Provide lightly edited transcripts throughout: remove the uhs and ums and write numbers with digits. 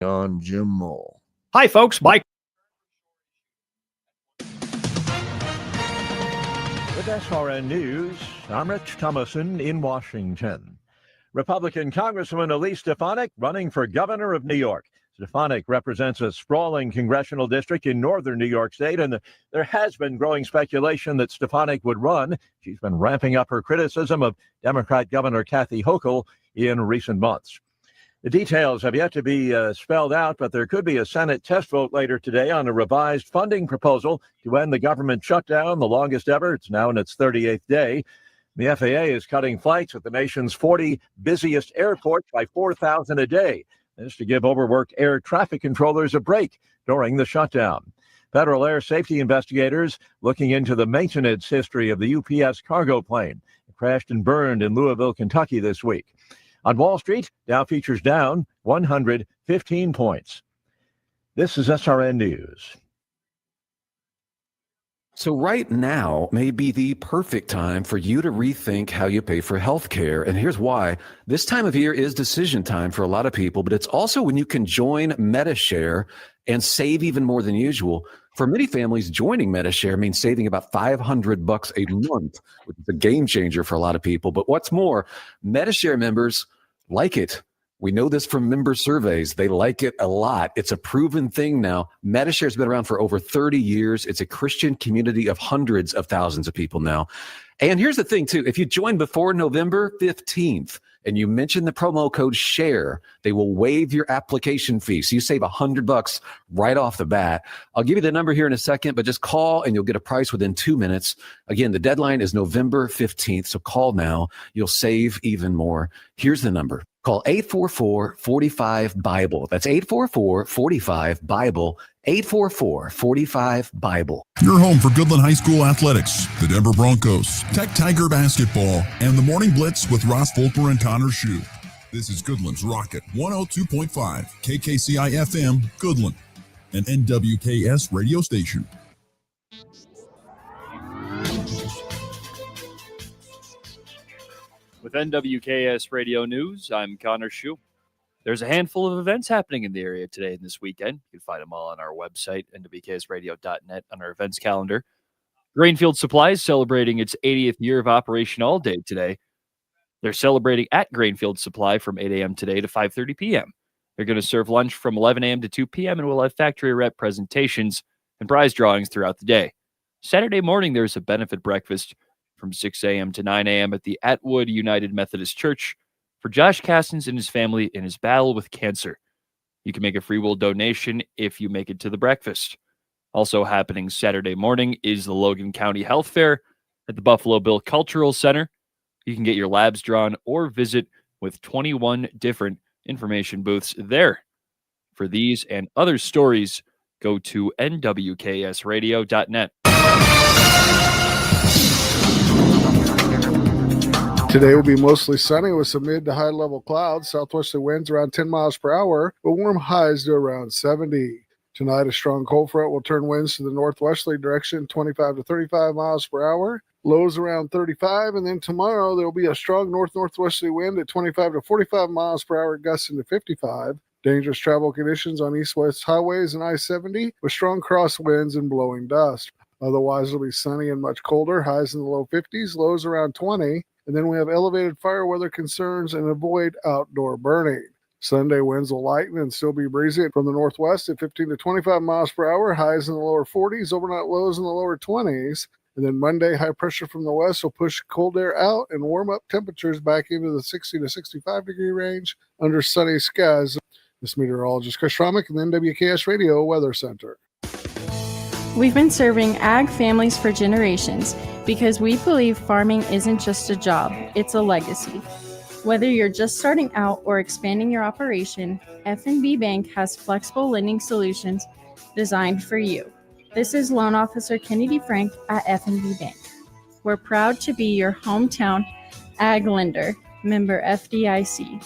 on Jim Mole. Hi, folks. Mike. With SRN News, I'm Rich Thomason in Washington. Republican Congresswoman Elise Stefanik running for governor of New York. Stefanik represents a sprawling congressional district in northern New York State, and there has been growing speculation that Stefanik would run. She's been ramping up her criticism of Democrat Governor Kathy Hochul in recent months. The details have yet to be spelled out, but there could be a Senate test vote later today on a revised funding proposal to end the government shutdown, the longest ever. It's now in its 38th day. The FAA is cutting flights at the nation's 40 busiest airports by 4,000 a day. This to give overworked air traffic controllers a break during the shutdown. Federal air safety investigators looking into the maintenance history of the UPS cargo plane. It crashed and burned in Louisville, Kentucky this week. On Wall Street, Dow futures down 115 points. This is SRN News. So right now may be the perfect time for you to rethink how you pay for health care. And here's why. This time of year is decision time for a lot of people, but it's also when you can join MediShare and save even more than usual. For many families, joining MediShare means saving about $500 a month, which is a game changer for a lot of people. But what's more, MediShare members like it. We know this from member surveys. They like it a lot. It's a proven thing now. MediShare has been around for over 30 years. It's a Christian community of hundreds of thousands of people now. And here's the thing, too. If you join before November 15th and you mention the promo code SHARE, they will waive your application fee. So you save $100 right off the bat. I'll give you the number here in a second, but just call and you'll get a price within 2 minutes. Again, the deadline is November 15th. So call now. You'll save even more. Here's the number. Call 844-45-BIBLE. That's 844-45-BIBLE. 844-45-BIBLE. Your home for Goodland High School athletics, the Denver Broncos, Tech Tiger basketball, and the Morning Blitz with Ross Volkmer and Connor Schuh. This is Goodland's Rocket 102.5 KKCI FM, Goodland, an NWKS radio station. With NWKS Radio News, I'm Connor Schuh. There's a handful of events happening in the area today and this weekend. You can find them all on our website, nwksradio.net, on our events calendar. Grainfield Supply is celebrating its 80th year of operation all day today. They're celebrating at Grainfield Supply from 8 a.m. today to 5:30 p.m. They're going to serve lunch from 11 a.m. to 2 p.m. and we'll have factory rep presentations and prize drawings throughout the day. Saturday morning, there's a benefit breakfast from 6 a.m. to 9 a.m. at the Atwood United Methodist Church for Josh Castens and his family in his battle with cancer. You can make a free will donation if you make it to the breakfast. Also happening Saturday morning is the Logan County Health Fair at the Buffalo Bill Cultural Center. You can get your labs drawn or visit with 21 different information booths there. For these and other stories, go to nwksradio.net. Today will be mostly sunny with some mid to high level clouds. Southwesterly winds around 10 miles per hour, but warm highs to around 70. Tonight, a strong cold front will turn winds to the northwesterly direction, 25 to 35 miles per hour. Lows around 35, and then tomorrow there will be a strong north-northwesterly wind at 25 to 45 miles per hour, gusting to 55. Dangerous travel conditions on east-west highways and I-70 with strong crosswinds and blowing dust. Otherwise, it'll be sunny and much colder, highs in the low 50s, lows around 20. And then we have elevated fire weather concerns and avoid outdoor burning. Sunday winds will lighten and still be breezy from the northwest at 15 to 25 miles per hour, highs in the lower 40s, overnight lows in the lower 20s. And then Monday, high pressure from the west will push cold air out and warm up temperatures back into the 60 to 65 degree range under sunny skies. This meteorologist Chris Schromick in the NWKS Radio Weather Center. We've been serving ag families for generations because we believe farming isn't just a job, it's a legacy. Whether you're just starting out or expanding your operation, F&B Bank has flexible lending solutions designed for you. This is Loan Officer Kennedy Frank at F&B Bank. We're proud to be your hometown ag lender, member FDIC.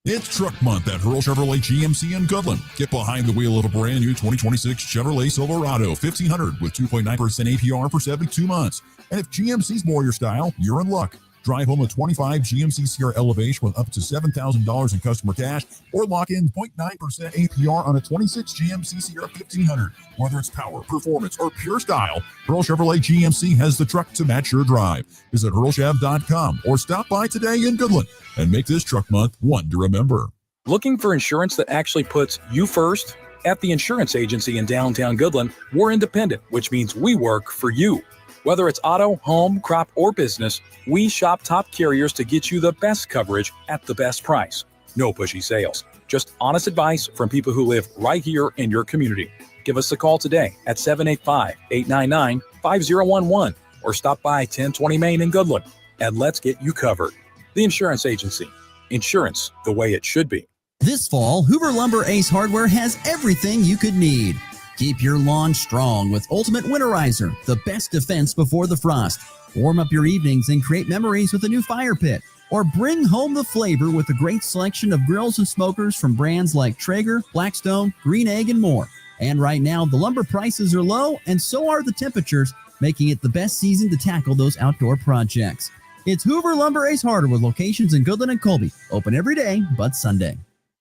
It's Truck Month at Hurl Chevrolet GMC in Goodland. Get behind the wheel of a brand new 2026 Chevrolet Silverado 1500 with 2.9% APR for 72 months. And if GMC's more your style, you're in luck. Drive home a 25 GMC Sierra Elevation with up to $7,000 in customer cash, or lock in 0.9% APR on a 26 GMC Sierra 1500. Whether it's power, performance, or pure style, Earl Chevrolet GMC has the truck to match your drive. Visit earlchev.com or stop by today in Goodland and make this truck month one to remember. Looking for insurance that actually puts you first? At the insurance agency in downtown Goodland, we're independent, which means we work for you. Whether it's auto, home, crop, or business, we shop top carriers to get you the best coverage at the best price. No pushy sales, just honest advice from people who live right here in your community. Give us a call today at 785-899-5011 or stop by 1020 Main in Goodland, and let's get you covered. The Insurance Agency. Insurance the way it should be. This fall, Hoover Lumber Ace Hardware has everything you could need. Keep your lawn strong with Ultimate Winterizer, the best defense before the frost. Warm up your evenings and create memories with a new fire pit. Or bring home the flavor with a great selection of grills and smokers from brands like Traeger, Blackstone, Green Egg, and more. And right now, the lumber prices are low, and so are the temperatures, making it the best season to tackle those outdoor projects. It's Hoover Lumber Ace Hardware with locations in Goodland and Colby. Open every day but Sunday.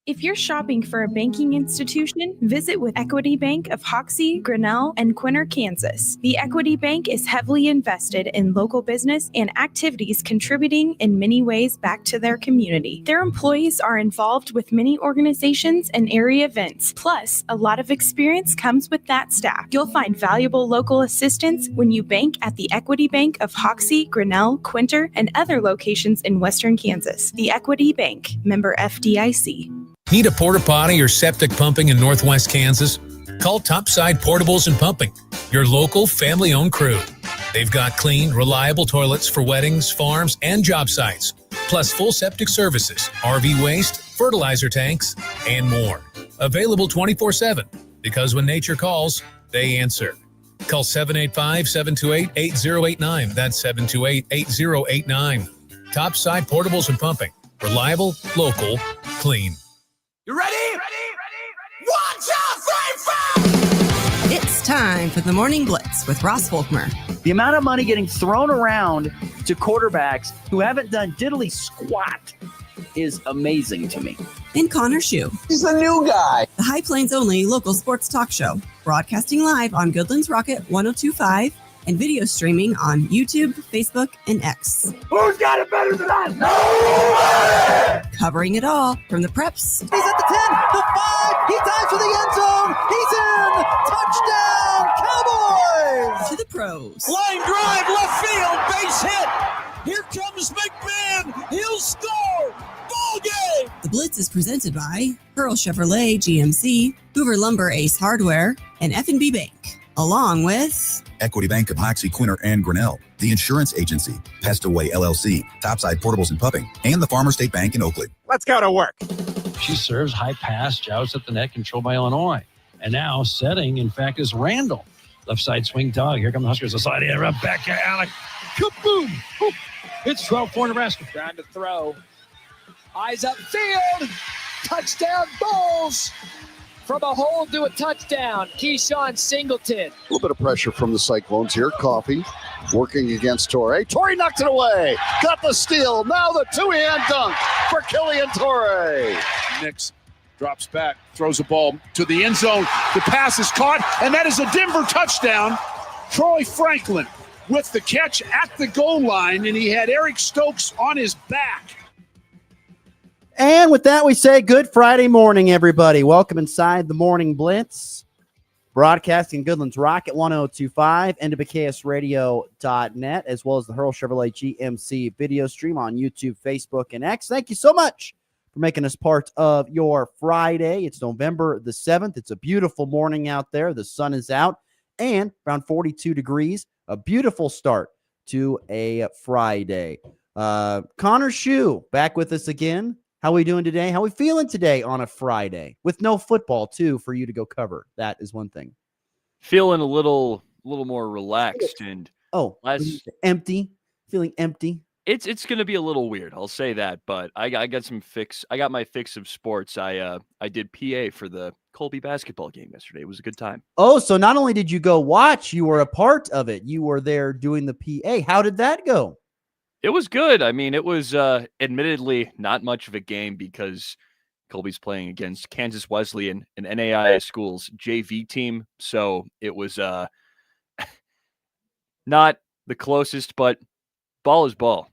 If you're shopping for a banking institution, visit with Equity Bank of Hoxie, Grinnell, and Quinter, Kansas. The Equity Bank is heavily invested in local business and activities contributing in many ways back to their community. Their employees are involved with many organizations and area events. Plus, a lot of experience comes with that staff. You'll find valuable local assistance when you bank at the Equity Bank of Hoxie, Grinnell, Quinter, and other locations in Western Kansas. The Equity Bank, member FDIC. Need a porta potty or septic pumping in Northwest Kansas? Call Topside Portables and Pumping, your local family-owned crew. They've got clean, reliable toilets for weddings, farms, and job sites, plus full septic services, RV waste, fertilizer tanks, and more. Available 24/7, because when nature calls, they answer. Call 785-728-8089. That's 728-8089. Topside Portables and Pumping. Reliable, local, clean. You ready? One, two, three, four! It's time for the Morning Blitz with Ross Volkmer. The amount of money getting thrown around to quarterbacks who haven't done diddly squat is amazing to me. And Connor Schuh. He's the new guy. The High Plains only local sports talk show. Broadcasting live on Goodland's Rocket 102.5 and video streaming on YouTube, Facebook, and X. Who's got it better than us? Nobody! Covering it all from the preps. He's at the 10, the 5, he dives for the end zone, he's in! Touchdown, Cowboys! To the pros. Line drive, left field, base hit! Here comes McMahon, he'll score! Ball game! The Blitz is presented by Earl Chevrolet GMC, Hoover Lumber Ace Hardware, and F&B Bank, along with Equity Bank of Hoxie, Quinter, and Grinnell, the Insurance Agency, Pestaway LLC, Topside Portables and Pumping, and the Farmer State Bank in Oakley. Let's go to work. She serves high pass, jouts at the net, controlled by Illinois. And now setting, in fact, is Randall. Left side swing dog. Here come the Huskers. The side in. Rebecca Alec. Kaboom! It's 12-4 Nebraska. Trying to throw. Eyes upfield. Touchdown Bulls. From a hole to a touchdown, Keyshawn Singleton. A little bit of pressure from the Cyclones here. Coffee working against Torrey. Torrey knocked it away. Got the steal. Now the two-hand dunk for Killian Torrey. Nix drops back, throws the ball to the end zone. The pass is caught, and that is a Denver touchdown. Troy Franklin with the catch at the goal line, and he had Eric Stokes on his back. And with that, we say good Friday morning, everybody. Welcome inside the Morning Blitz. Broadcasting Goodland's Rocket 102.5, NWKSradio.net, as well as the Earl Chevrolet GMC video stream on YouTube, Facebook, and X. Thank you so much for making us part of your Friday. It's November the 7th. It's a beautiful morning out there. The sun is out and around 42 degrees. A beautiful start to a Friday. Connor Schuh back with us again. How are we doing today? How are we feeling today on a Friday with no football too for you to go cover? That is one thing. Feeling a little more relaxed and less empty. Feeling empty. It's going to be a little weird. I'll say that, but I got some fix. I got my fix of sports. I did PA for the Colby basketball game yesterday. It was a good time. Oh, so not only did you go watch, you were a part of it. You were there doing the PA. How did that go? It was good. I mean, it was admittedly not much of a game because Colby's playing against Kansas Wesleyan, an NAIA school's JV team. So it was not the closest, but ball is ball.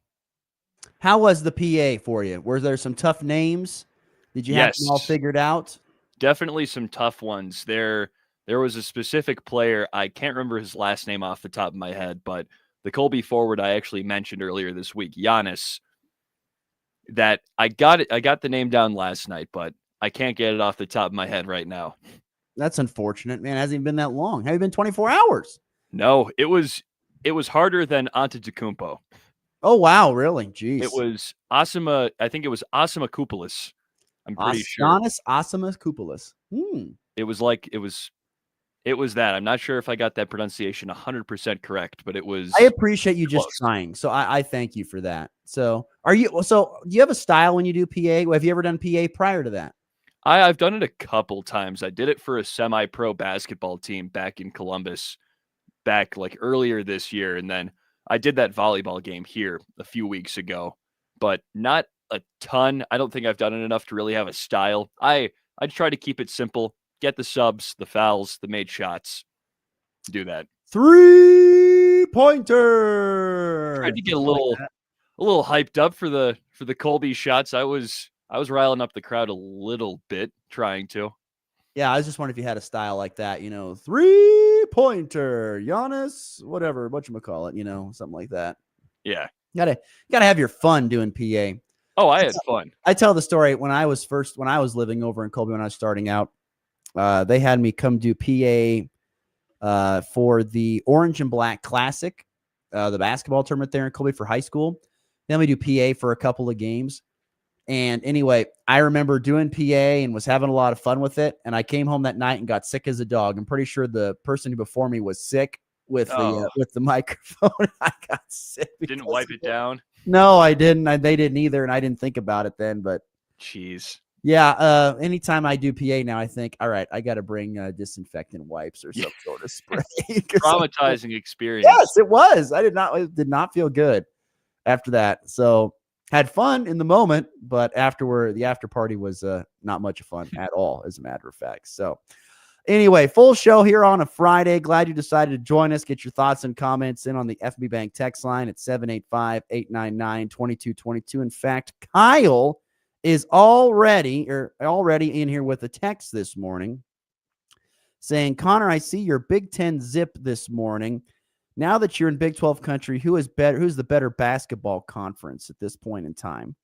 How was the PA for you? Were there some tough names? Did you have them all figured out? Definitely some tough ones. There was a specific player, I can't remember his last name off the top of my head, but the Colby forward I actually mentioned earlier this week, Giannis, that I got the name down last night, but I can't get it off the top of my head right now. That's unfortunate, man. It hasn't even been that long. Have you been 24 hours? No, it was harder than Antetokounmpo. Oh, wow, really? Jeez. It was Asima, I think it was Asima Koupoulas. I'm pretty sure. Giannis Asima Koupoulas. It was that. I'm not sure if I got that pronunciation 100% correct, but it was. I appreciate you just trying. So I thank you for that. So do you have a style when you do PA? Have you ever done PA prior to that? I've done it a couple times. I did it for a semi-pro basketball team back in Columbus, back like earlier this year. And then I did that volleyball game here a few weeks ago, but not a ton. I don't think I've done it enough to really have a style. I try to keep it simple. Get the subs, the fouls, the made shots. Do that. 3-pointer. Tried to get a little hyped up for the Colby shots. I was riling up the crowd a little bit, trying to. Yeah, I was just wondering if you had a style like that, 3-pointer, Giannis, whatever, whatchamacallit, something like that. Yeah. Gotta have your fun doing PA. Oh, I had fun. I tell the story when I was living over in Colby when I was starting out. They had me come do PA for the Orange and Black Classic, the basketball tournament there in Colby for high school. Then we do PA for a couple of games. And anyway, I remember doing PA and was having a lot of fun with it. And I came home that night and got sick as a dog. I'm pretty sure the person who before me was sick with the microphone. I got sick. Didn't wipe it down. No, I didn't. They didn't either. And I didn't think about it then, but jeez. Yeah. Anytime I do PA now, I think, all right, I got to bring disinfectant wipes or some sort of spray. Traumatizing experience. Yes, it was. It did not feel good after that. So had fun in the moment, but afterward, the after party was not much fun at all, as a matter of fact. So anyway, full show here on a Friday. Glad you decided to join us. Get your thoughts and comments in on the FB Bank text line at 785-899-2222. In fact, Kyle is already in here with a text this morning saying, Connor, I see your Big Ten zip this morning. Now that you're in Big 12 country, who's the better basketball conference at this point in time?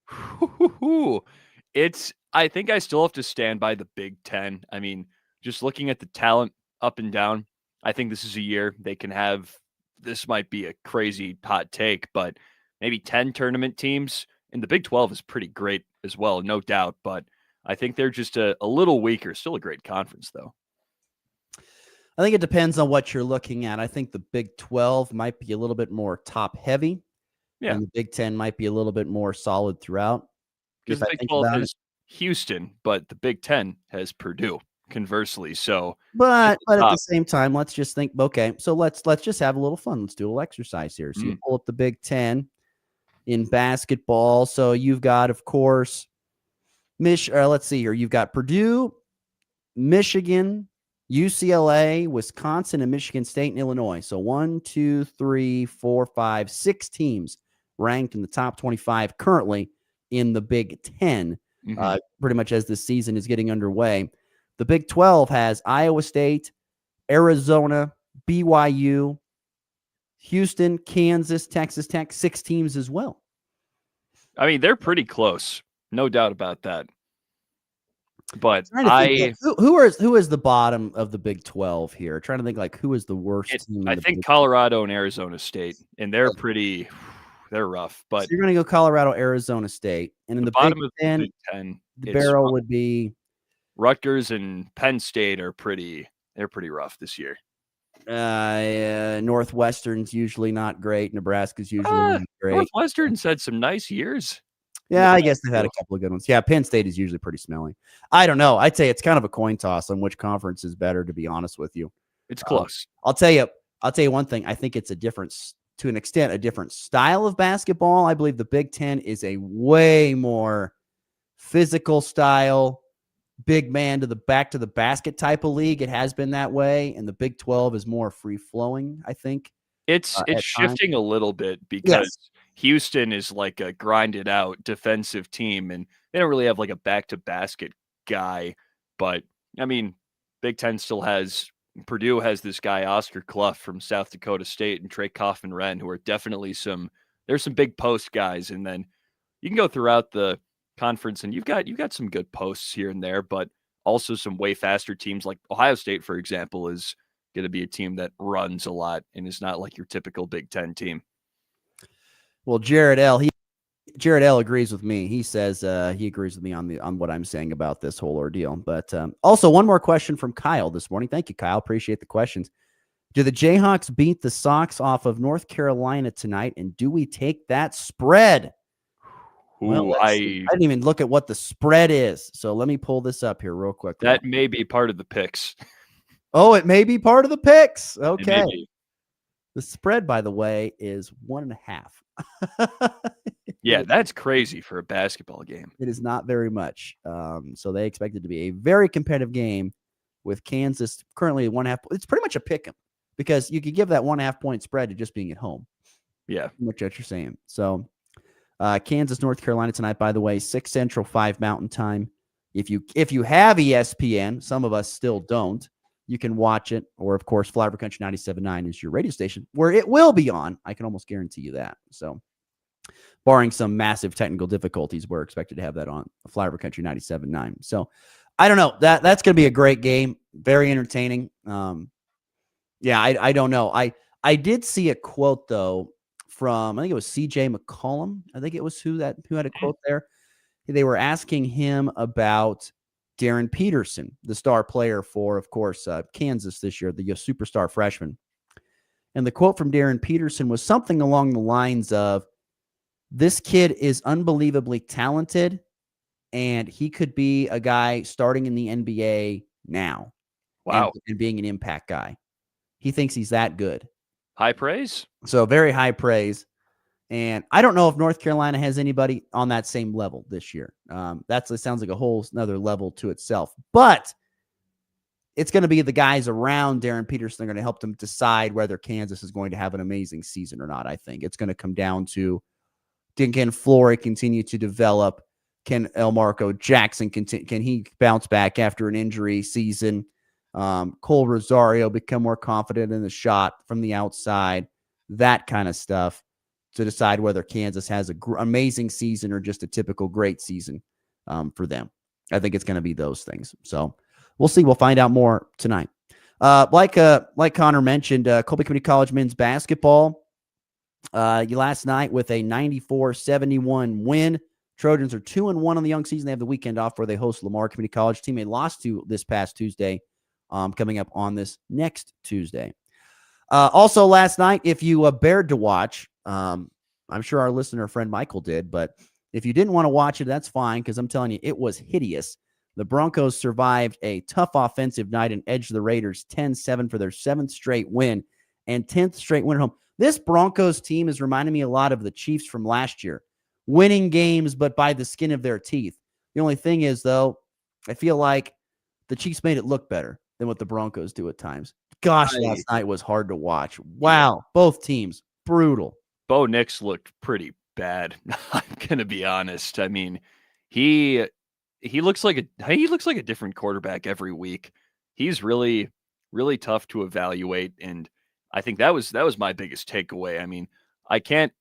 I think I still have to stand by the Big Ten. I mean, just looking at the talent up and down, I think this is a year they can have, this might be a crazy hot take, but maybe 10 tournament teams. And the Big 12 is pretty great as well, no doubt. But I think they're just a little weaker. Still a great conference, though. I think it depends on what you're looking at. I think the Big 12 might be a little bit more top heavy. Yeah. And the Big 10 might be a little bit more solid throughout. Because the Big 12 has Houston, but the Big 10 has Purdue, conversely. So, but at the same time, let's just think, okay, so let's just have a little fun. Let's do a little exercise here. So you pull up the Big 10 in basketball. So you've got, of course, let's see here. You've got Purdue, Michigan, UCLA, Wisconsin, and Michigan State and Illinois. So 1, 2, 3, 4, 5, 6 teams ranked in the top 25 currently in the Big 10, pretty much as the season is getting underway. The Big 12 has Iowa State, Arizona, BYU, Houston, Kansas, Texas Tech, 6 teams as well. I mean, they're pretty close. No doubt about that. But who is the bottom of the Big 12 here? Trying to think who is the worst team. I think Colorado and Arizona State, and they're rough. But so you're going to go Colorado, Arizona State, and in the bottom Big of 10, the Big 10, the barrel would be Rutgers and Penn State are pretty rough this year. Northwestern's usually not great. Nebraska's usually not great. Northwestern's had some nice years. Yeah, I guess they've had a couple of good ones. Yeah, Penn State is usually pretty smelly. I don't know. I'd say it's kind of a coin toss on which conference is better, to be honest with you. It's close. I'll tell you one thing. I think it's a different to an extent, a different style of basketball. I believe the Big Ten is a way more physical style, big man to the back to the basket type of league. It has been that way. And the Big 12 is more free flowing, I think. It's shifting a little bit because Houston is like a grinded out defensive team, and they don't really have like a back to basket guy. But I mean, Big Ten still has Purdue has this guy Oscar Clough from South Dakota State and Trey Coffin-Wren, who are definitely there's some big post guys, and then you can go throughout the conference and you've got some good posts here and there, but also some way faster teams like Ohio State, for example, is going to be a team that runs a lot and is not like your typical Big Ten team. Well, Jared L agrees with me. He says he agrees with me on what I'm saying about this whole ordeal. But also one more question from Kyle this morning. Thank you, Kyle. Appreciate the questions. Do the Jayhawks beat the Sox off of North Carolina tonight? And do we take that spread? Well, I didn't even look at what the spread is. So let me pull this up here real quick. That may be part of the picks. Oh, it may be part of the picks. Okay. The spread, by the way, is 1.5. Yeah, that's crazy for a basketball game. It is not very much. So they expect it to be a very competitive game with Kansas currently at 1.5. It's pretty much a pick 'em because you could give that 1.5 point spread to just being at home. Yeah. What you're saying. So Kansas, North Carolina tonight, by the way, 6 Central, 5 Mountain Time. If you have ESPN, some of us still don't, you can watch it. Or, of course, Flyover Country 97.9 is your radio station where it will be on. I can almost guarantee you that. So, barring some massive technical difficulties, we're expected to have that on Flyover Country 97.9. So, I don't know. That's going to be a great game. Very entertaining. I don't know. I did see a quote, though, from, I think it was CJ McCollum. I think it was who had a quote there. They were asking him about Darren Peterson, the star player for, of course, Kansas this year, the superstar freshman. And the quote from Darren Peterson was something along the lines of, this kid is unbelievably talented, and he could be a guy starting in the NBA now. Wow. And being an impact guy. He thinks he's that good. High praise. So very high praise. And I don't know if North Carolina has anybody on that same level this year. It sounds like a whole another level to itself. But it's going to be the guys around Darren Peterson that are going to help them decide whether Kansas is going to have an amazing season or not, I think. It's going to come down to, can Flory continue to develop? Can Elmarco Jackson can he bounce back after an injury season? Cole Rosario become more confident in the shot from the outside, that kind of stuff, to decide whether Kansas has an amazing season or just a typical great season for them. I think it's going to be those things. So we'll see. We'll find out more tonight. Like Connor mentioned, Colby Community College men's basketball last night with a 94-71 win. Trojans are 2-1 on the young season. They have the weekend off where they host Lamar Community College, team they lost to this past Tuesday, coming up on this next Tuesday. Also last night, if you bared to watch, I'm sure our listener friend Michael did, but if you didn't want to watch it, that's fine, because I'm telling you, it was hideous. The Broncos survived a tough offensive night and edged the Raiders 10-7 for their 7th straight win and 10th straight win at home. This Broncos team is reminding me a lot of the Chiefs from last year, winning games, but by the skin of their teeth. The only thing is, though, I feel like the Chiefs made it look better than what the Broncos do at times. Gosh, last night was hard to watch. Wow, both teams, brutal. Bo Nix looked pretty bad. I'm gonna be honest. I mean, he looks like a different quarterback every week. He's really, really tough to evaluate, and I think that was my biggest takeaway. I mean, I can't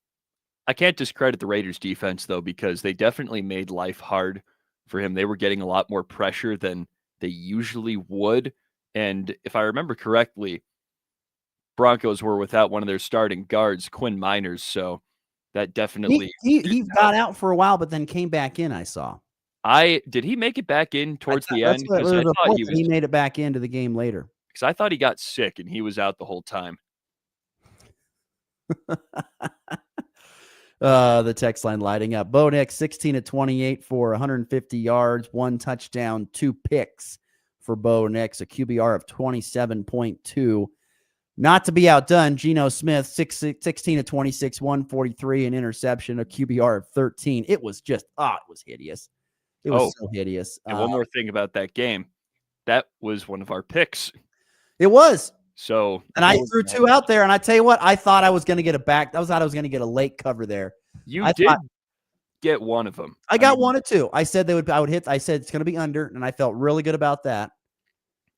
discredit the Raiders defense, though, because they definitely made life hard for him. They were getting a lot more pressure than they usually would. And if I remember correctly, Broncos were without one of their starting guards, Quinn Miners. So that definitely he got out for a while, but then came back in. I saw. Did he make it back in towards the end? He made it back into the game later. Because I thought he got sick and he was out the whole time. The text line lighting up. Bo Nix 16-28 for 150 yards, 1 touchdown, 2 picks for Bo Nix, a QBR of 27.2. Not to be outdone, Geno Smith, 16 of 26, 143, an interception, a QBR of 13. It was just, it was hideous. It was so hideous. And one more thing about that game. That was one of our picks. It was. So, and I threw 2 out there, and I tell you what, I thought I was going to get a back. I thought I was going to get a late cover there. You did get one of them. I got 1 of 2. I said I would hit. I said it's going to be under, and I felt really good about that.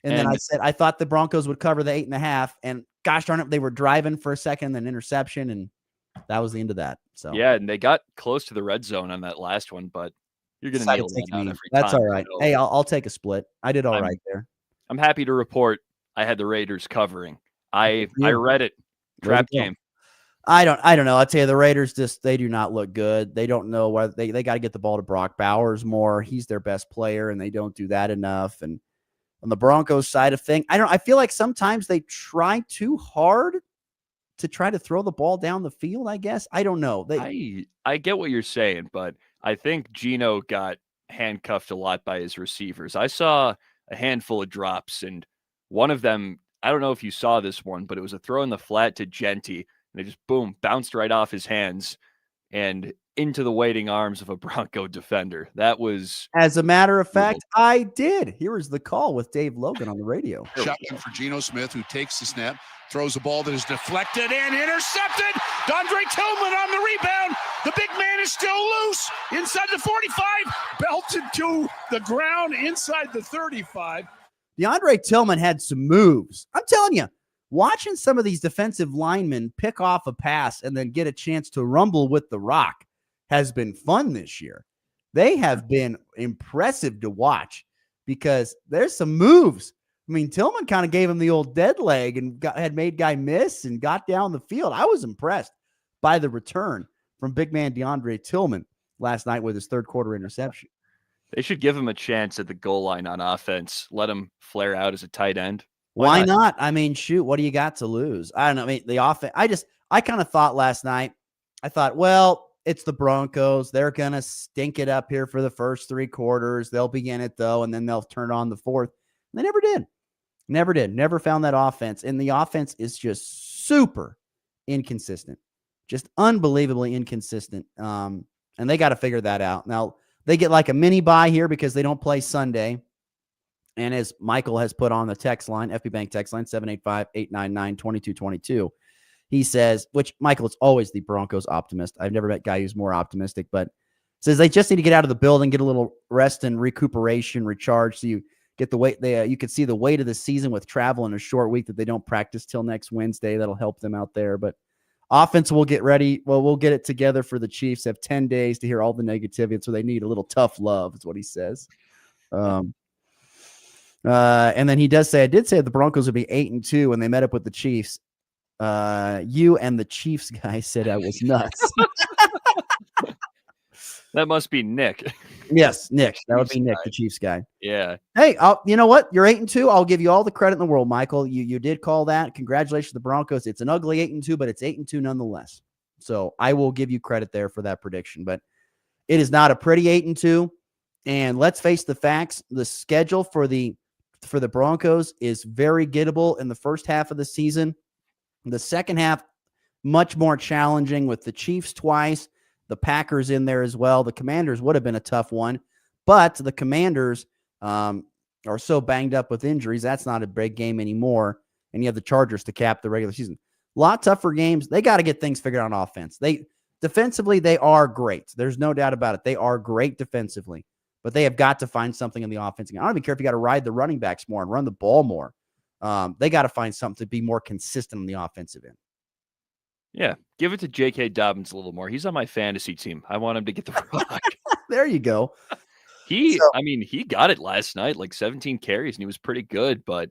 And then I said I thought the Broncos would cover the 8.5, and gosh darn it, they were driving for a second, then interception, and that was the end of that. So yeah, and they got close to the red zone on that last one, but you're going to nail that out every time. That's all right. Hey, I'll take a split. I did all right there. I'm happy to report I had the Raiders covering. I read it. Trap game. I don't know. I'll tell you, the Raiders they do not look good. They don't know whether they got to get the ball to Brock Bowers more. He's their best player, and they don't do that enough. And on the Broncos side of thing, I feel like sometimes they try too hard to try to throw the ball down the field, I guess. I don't know. I get what you're saying, but I think Geno got handcuffed a lot by his receivers. I saw a handful of drops, and one of them, I don't know if you saw this one, but it was a throw in the flat to Genty, and it just, boom, bounced right off his hands and into the waiting arms of a Bronco defender. That was... As a matter of fact, I did. Here is the call with Dave Logan on the radio. Shotgun for Geno Smith, who takes the snap, throws a ball that is deflected and intercepted. Dondre Tillman on the rebound. The big man is still loose inside the 45, belted to the ground inside the 35. DeAndre Tillman had some moves. I'm telling you, watching some of these defensive linemen pick off a pass and then get a chance to rumble with the rock has been fun this year. They have been impressive to watch because there's some moves. I mean, Tillman kind of gave him the old dead leg and had made guy miss and got down the field. I was impressed by the return from big man DeAndre Tillman last night with his third quarter interception. They should give him a chance at the goal line on offense. Let him flare out as a tight end. Why not? I mean, shoot, what do you got to lose? I don't know. I mean, the offense, I kind of thought last night, well, it's the Broncos. They're going to stink it up here for the first 3 quarters. They'll begin it, though, and then they'll turn on the fourth. And they never did. Never did. Never found that offense. And the offense is just super inconsistent. Just unbelievably inconsistent. And they got to figure that out. Now, they get like a mini bye here because they don't play Sunday. And as Michael has put on the text line, FB Bank text line, 785-899-2222, he says, which Michael is always the Broncos optimist. I've never met a guy who's more optimistic, but says they just need to get out of the building, get a little rest and recuperation, recharge. So you get the weight. You could see the weight of the season with travel in a short week that they don't practice till next Wednesday. That'll help them out there. But offense will get ready. Well, we'll get it together for the Chiefs. Have 10 days to hear all the negativity. So they need a little tough love is what he says. And then he does say, I did say the Broncos would be 8-2 when they met up with the Chiefs. You and the Chiefs guy said I was nuts. That must be Nick. Yes, Nick. That would be Nick, the Chiefs guy. Yeah. Hey, you know what? You're 8-2. I'll give you all the credit in the world, Michael. You did call that. Congratulations to the Broncos. It's an ugly 8-2, but it's 8-2 nonetheless. So I will give you credit there for that prediction. But it is not a pretty 8-2. And let's face the facts. The schedule for the Broncos is very gettable in the first half of the season. The second half, much more challenging with the Chiefs twice, the Packers in there as well. The Commanders would have been a tough one, but the Commanders are so banged up with injuries. That's not a big game anymore. And you have the Chargers to cap the regular season. A lot tougher games. They got to get things figured out on offense. Defensively, they are great. There's no doubt about it. They are great defensively, but they have got to find something in the offense. I don't even care if you got to ride the running backs more and run the ball more. They got to find something to be more consistent on the offensive end. Yeah, give it to J.K. Dobbins a little more. He's on my fantasy team. I want him to get the rock. There you go. He got it last night, like 17 carries, and he was pretty good, but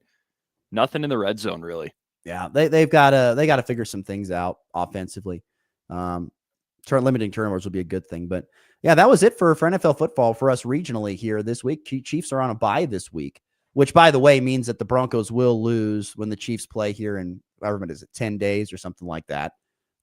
nothing in the red zone really. Yeah, they got to figure some things out offensively. Limiting turnovers will be a good thing, but yeah, that was it for NFL football for us regionally here this week. Chiefs are on a bye this week, which, by the way, means that the Broncos will lose when the Chiefs play here in, however many, is it 10 days or something like that?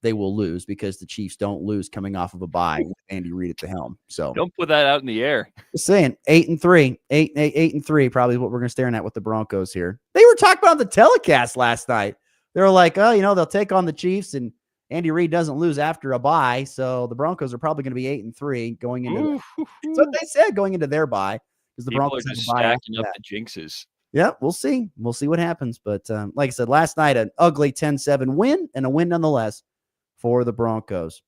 They will lose because the Chiefs don't lose coming off of a bye with Andy Reid at the helm. So don't put that out in the air. Just saying, 8-3, probably what we're going to stare at with the Broncos here. They were talking about the telecast last night. They're like, oh, they'll take on the Chiefs, and Andy Reid doesn't lose after a bye, so the Broncos are probably going to be 8-3 going into. That's what they said going into their bye, because the People Broncos are have just a bye stacking after up that. the jinxes. Yeah, we'll see. We'll see what happens. But like I said, last night, an ugly 10-7 win, and a win nonetheless for the Broncos.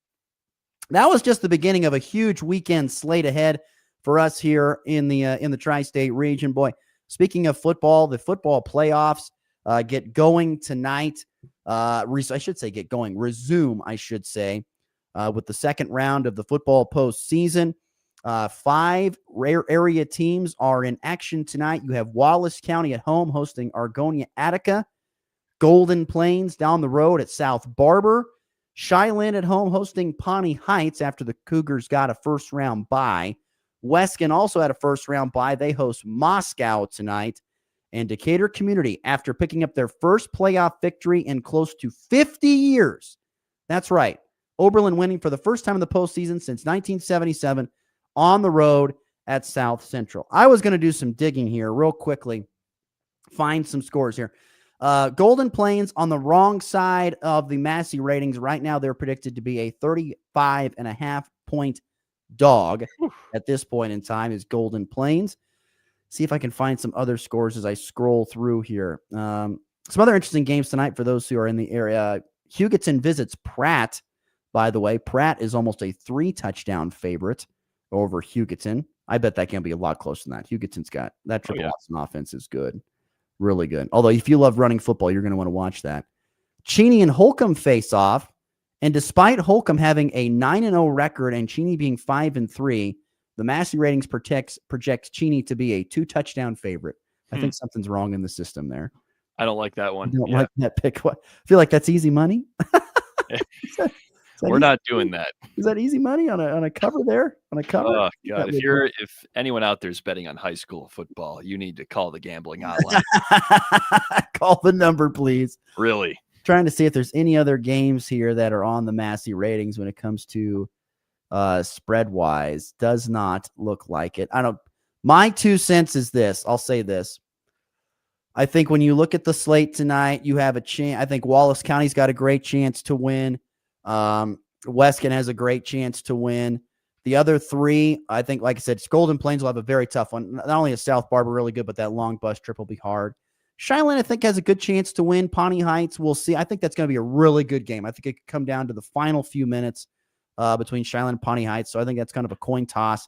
That was just the beginning of a huge weekend slate ahead for us here in the tri-state region. Boy, speaking of football, the football playoffs get going tonight. Resume, I should say, with the second round of the football postseason. 5 rare area teams are in action tonight. You have Wallace County at home hosting Argonia Attica. Golden Plains down the road at South Barber. Cheylin at home hosting Pawnee Heights after the Cougars got a first-round bye. Weskin also had a first-round bye. They host Moscow tonight. And Decatur Community, after picking up their first playoff victory in close to 50 years. That's right. Oberlin winning for the first time in the postseason since 1977 on the road at South Central. I was going to do some digging here real quickly, find some scores here. Golden Plains on the wrong side of the Massey ratings. Right now, they're predicted to be a 35.5-point dog at this point in time is Golden Plains. See if I can find some other scores as I scroll through here. Some other interesting games tonight for those who are in the area. Hugoton visits Pratt, by the way. Pratt is almost a 3-touchdown favorite over Hugoton. I bet that can be a lot closer than that. Hugoton's got that triple option offense is good. Really good. Although if you love running football, you're going to want to watch that. Cheney and Holcomb face off. And despite Holcomb having a 9-0 record and Cheney being 5-3, the Massey ratings projects Cheney to be a 2-touchdown favorite. I think something's wrong in the system there. I don't like that one. I don't like that pick. I feel like that's easy money. We're not doing that. Is that easy money on a cover there? On a cover? Oh God! If anyone out there is betting on high school football, you need to call the gambling hotline. Call the number, please. Really? Trying to see if there's any other games here that are on the Massey ratings when it comes to spread wise. Does not look like it. My 2 cents is this. I'll say this. I think when you look at the slate tonight, you have a chance. I think Wallace County's got a great chance to win. Weskin has a great chance to win. The other 3, I think, like I said, Golden Plains will have a very tough one. Not only is South Barber really good, but that long bus trip will be hard. Cheylin, I think, has a good chance to win. Pawnee Heights, we'll see. I think that's going to be a really good game. I think it could come down to the final few minutes between Cheylin and Pawnee Heights. So I think that's kind of a coin toss.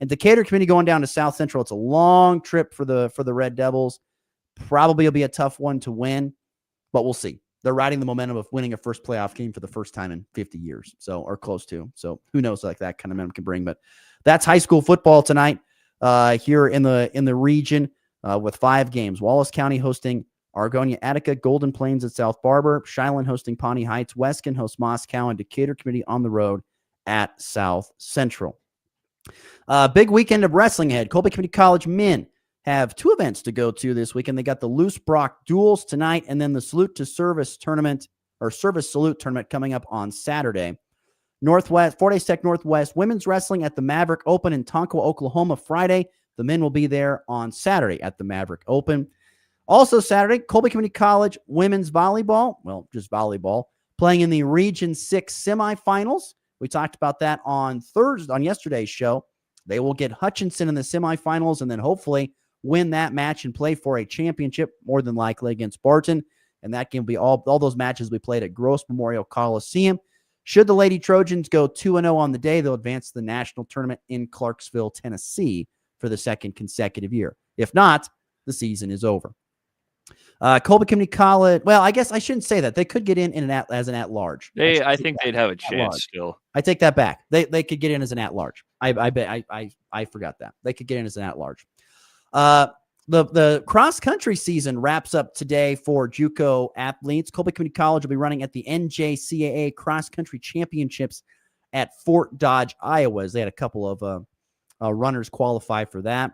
And Decatur Community going down to South Central. It's a long trip for the Red Devils. Probably will be a tough one to win, but we'll see. They're riding the momentum of winning a first playoff game for the first time in 50 years, or close to. So who knows, like that kind of momentum can bring. But that's high school football tonight here in the region with 5 games. Wallace County hosting Argonia Attica, Golden Plains at South Barber, Cheylin hosting Pawnee Heights, Weskin hosts Moscow, and Decatur Community on the road at South Central. Big weekend of wrestling ahead. Colby Community College men have 2 events to go to this weekend. They got the Loose Brock Duels tonight, and then the Salute to Service tournament, or Service Salute tournament, coming up on Saturday. Northwest, Fort Hays Tech Northwest women's wrestling at the Maverick Open in Tonka, Oklahoma, Friday. The men will be there on Saturday at the Maverick Open. Also Saturday, Colby Community College women's volleyball, well, just volleyball, playing in the Region 6 semifinals. We talked about that on yesterday's show. They will get Hutchinson in the semifinals and then hopefully win that match and play for a championship, more than likely against Barton. And that can be all those matches we played at Gross Memorial Coliseum. Should the Lady Trojans go 2-0 on the day, they'll advance to the national tournament in Clarksville, Tennessee for the 2nd consecutive year. If not, the season is over. Colby Community College, well, I guess I shouldn't say that. They could get in as an at-large. I think they'd have a chance still. I take that back. They could get in as an at-large. I forgot that. They could get in as an at-large. The cross-country season wraps up today for JUCO athletes. Colby Community College will be running at the NJCAA cross-country championships at Fort Dodge, Iowa. They had a couple of runners qualify for that.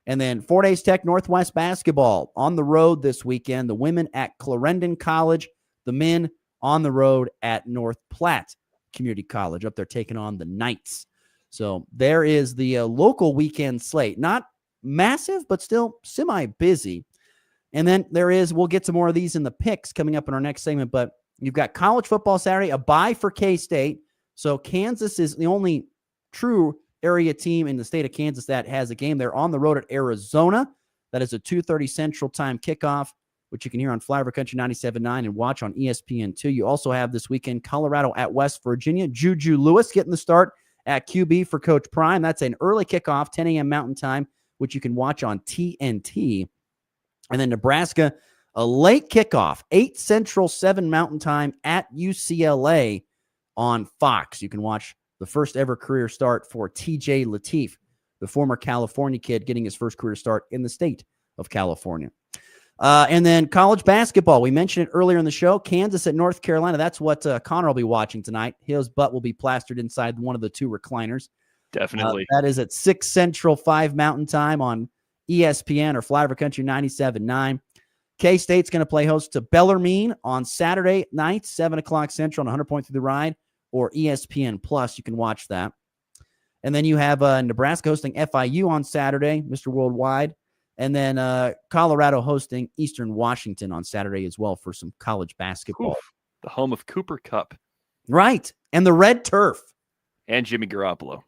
And then Fort Hays Tech Northwest basketball on the road this weekend. The women at Clarendon College, the men on the road at North Platte Community College, up there taking on the Knights. So there is the local weekend slate. Not massive, but still semi-busy. And then we'll get to more of these in the picks coming up in our next segment, but you've got college football Saturday, a bye for K-State. So Kansas is the only true area team in the state of Kansas that has a game. They're on the road at Arizona. That is a 2:30 Central Time kickoff, which you can hear on Flyover Country 97.9 and watch on ESPN2. You also have this weekend Colorado at West Virginia. Juju Lewis getting the start at QB for Coach Prime. That's an early kickoff, 10 a.m. Mountain Time, which you can watch on TNT. And then Nebraska, a late kickoff, 8 Central, 7 Mountain Time at UCLA on Fox. You can watch the first ever career start for TJ Lateef, the former California kid getting his first career start in the state of California. And then college basketball. We mentioned it earlier in the show. Kansas at North Carolina. That's what Connor will be watching tonight. His butt will be plastered inside one of the 2 recliners. Definitely. That is at 6 Central, 5 Mountain Time on ESPN or Flyover Country 97.9. K-State's going to play host to Bellarmine on Saturday night, 7 o'clock Central on 100.3 The Ride or ESPN Plus. You can watch that. And then you have Nebraska hosting FIU on Saturday, Mr. Worldwide. And then Colorado hosting Eastern Washington on Saturday as well for some college basketball. Oof, the home of Cooper Cup. Right. And the red turf. And Jimmy Garoppolo.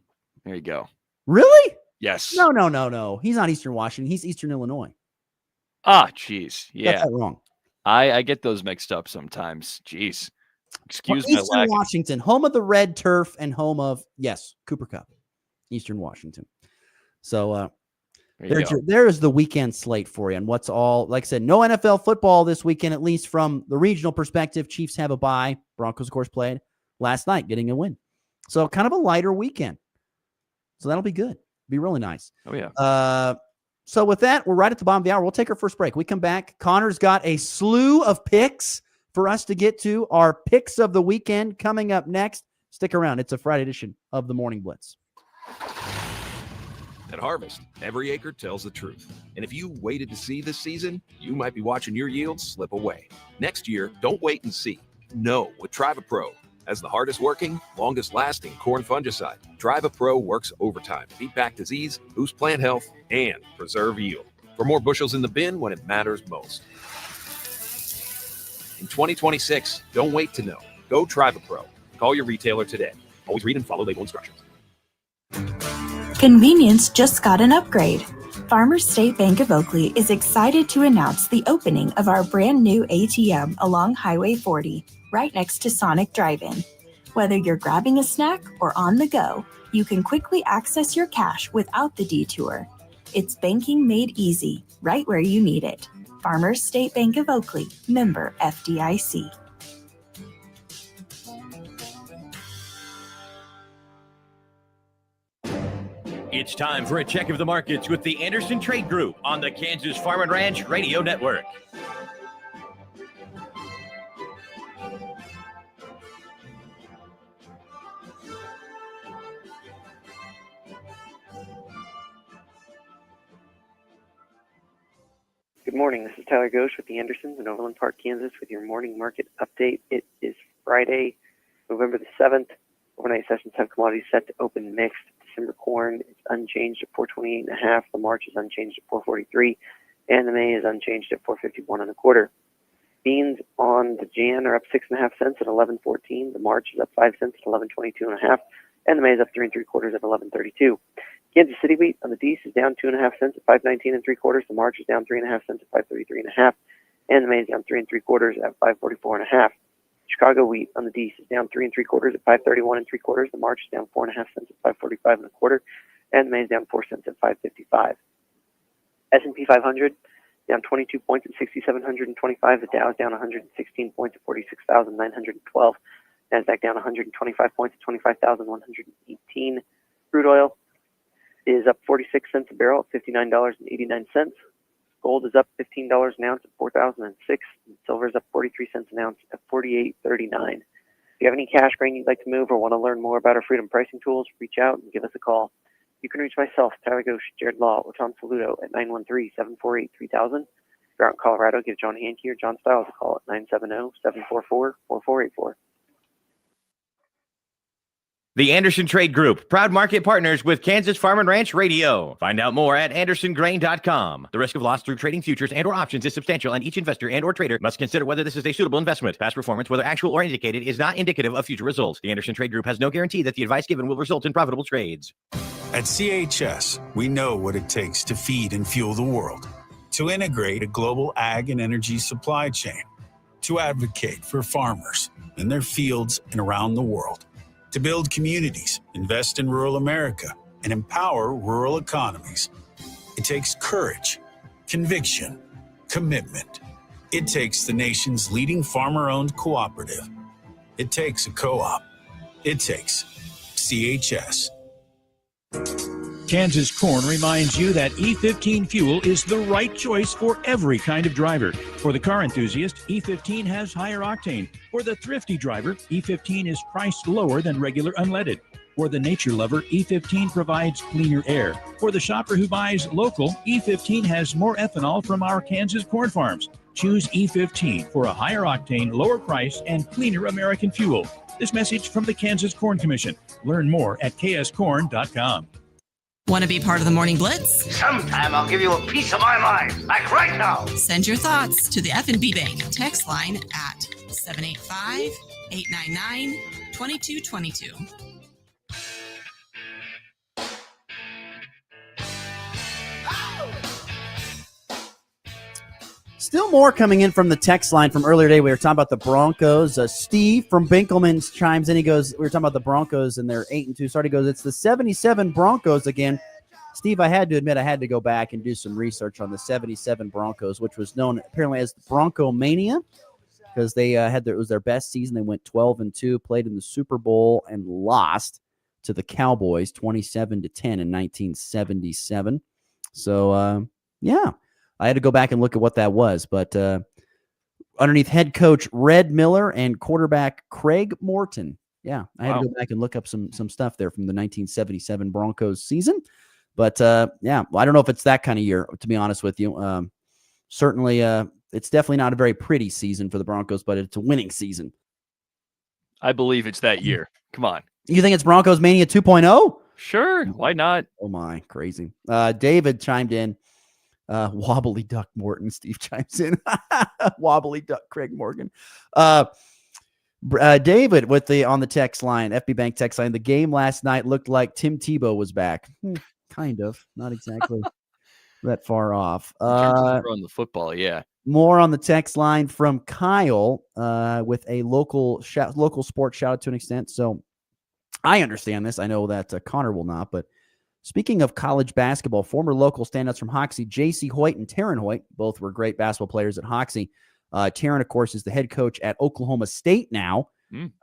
There you go. Really? Yes. No. He's not Eastern Washington. He's Eastern Illinois. Ah, jeez. Yeah. Got that wrong. I get those mixed up sometimes. Jeez. Excuse my Eastern lack. Washington, home of the red turf and home of, yes, Cooper Cup. Eastern Washington. So there's the weekend slate for you. And what's all, like I said, no NFL football this weekend, at least from the regional perspective. Chiefs have a bye. Broncos, of course, played last night, getting a win. So kind of a lighter weekend. So that'll be good. Be really nice. Oh, yeah. So with that, we're right at the bottom of the hour. We'll take our first break. We come back. Connor's got a slew of picks for us to get to. Our picks of the weekend coming up next. Stick around. It's a Friday edition of the Morning Blitz. At Harvest, every acre tells the truth. And if you waited to see this season, you might be watching your yields slip away. Next year, don't wait and see. No with TrivaPro. As the hardest working, longest lasting corn fungicide, TrivaPro works overtime to beat back disease, boost plant health, and preserve yield. For more bushels in the bin when it matters most. In 2026, don't wait to know. Go TrivaPro. Call your retailer today. Always read and follow label instructions. Convenience just got an upgrade. Farmers State Bank of Oakley is excited to announce the opening of our brand new ATM along Highway 40, right next to Sonic Drive-In. Whether you're grabbing a snack or on the go, you can quickly access your cash without the detour. It's banking made easy, right where you need it. Farmers State Bank of Oakley, member FDIC. It's time for a check of the markets with the Anderson Trade Group on the Kansas Farm and Ranch Radio Network. Good morning. This is Tyler Ghosh with the Andersons in Overland Park, Kansas with your morning market update. It is Friday, November the 7th. Overnight sessions have commodities set to open mixed. December corn is unchanged at 428.5. The March is unchanged at 443, and the May is unchanged at 451.25. Beans on the Jan are up 6.5 cents at 11.14. The March is up 5 cents at 11.22.5, and the May is up 3 3/4 at 11.32. Kansas City wheat on the Dees is down 2.5 cents at 5.19 3/4. The March is down 3.5 cents at 5.33.5, and the May is down 3 3/4 at 5.44.5. Chicago wheat on the Dees is down 3 3/4 at 5.31 3/4. The March is down 4.5 cents at 5.45 1/4, and the May is down 4 cents at 5.55. S&P 500 down 22 points at 6,725. The Dow is down 116 points at 46,912. Nasdaq down 125 points at 25,118. Crude oil is up 46 cents a barrel at $59.89. Gold is up $15 an ounce at $4,006. And silver is up 43 cents an ounce at $48.39. If you have any cash grain you'd like to move or want to learn more about our freedom pricing tools, reach out and give us a call. You can reach myself, Tyler Ghosh, Jared Law, or Tom Saludo at 913-748-3000. If you're out in Colorado, give John Hankey or John Stiles a call at 970-744-4484. The Anderson Trade Group, proud market partners with Kansas Farm and Ranch Radio. Find out more at andersongrain.com. The risk of loss through trading futures and or options is substantial, and each investor and or trader must consider whether this is a suitable investment. Past performance, whether actual or indicated, is not indicative of future results. The Anderson Trade Group has no guarantee that the advice given will result in profitable trades. At CHS, we know what it takes to feed and fuel the world, to integrate a global ag and energy supply chain, to advocate for farmers in their fields and around the world, to build communities, invest in rural America, and empower rural economies. It takes courage, conviction, commitment. It takes the nation's leading farmer-owned cooperative. It takes a co-op. It takes CHS. Kansas Corn reminds you that E15 fuel is the right choice for every kind of driver. For the car enthusiast, E15 has higher octane. For the thrifty driver, E15 is priced lower than regular unleaded. For the nature lover, E15 provides cleaner air. For the shopper who buys local, E15 has more ethanol from our Kansas corn farms. Choose E15 for a higher octane, lower price, and cleaner American fuel. This message from the Kansas Corn Commission. Learn more at kscorn.com. Want to be part of the Morning Blitz? Sometime I'll give you a piece of my mind, like right now. Send your thoughts to the F&B Bank text line at 785-899-2222. Still more coming in from the text line from earlier today. We were talking about the Broncos. Steve from Binkelman's chimes in. He goes, we were talking about the Broncos and they're 8-2 start. He goes, it's the 77 Broncos again. Steve, I had to admit, I had to go back and do some research on the 77 Broncos, which was known apparently as Bronco Mania, because they it was their best season. They went 12-2, played in the Super Bowl and lost to the Cowboys 27-10 in 1977. So, yeah. I had to go back and look at what that was, but underneath head coach Red Miller and quarterback Craig Morton. Yeah, I had to go back and look up some stuff there from the 1977 Broncos season. But, yeah, well, I don't know if it's that kind of year, to be honest with you. Certainly, it's definitely not a very pretty season for the Broncos, but it's a winning season. I believe it's that year. Come on. You think it's Broncos Mania 2.0? Sure. Why not? Oh, my. Crazy. David chimed in. Wobbly Duck Morton, Steve chimes in. Wobbly Duck Craig Morgan. David with on the text line, FB Bank text line. The game last night looked like Tim Tebow was back. Kind of, not exactly that far off. Throwing the football, yeah. More on the text line from Kyle with a local sports shout out to an extent. So I understand this. I know that Connor will not, but speaking of college basketball, former local standouts from Hoxie, J.C. Hoyt and Taryn Hoyt, both were great basketball players at Hoxie. Taryn, of course, is the head coach at Oklahoma State now,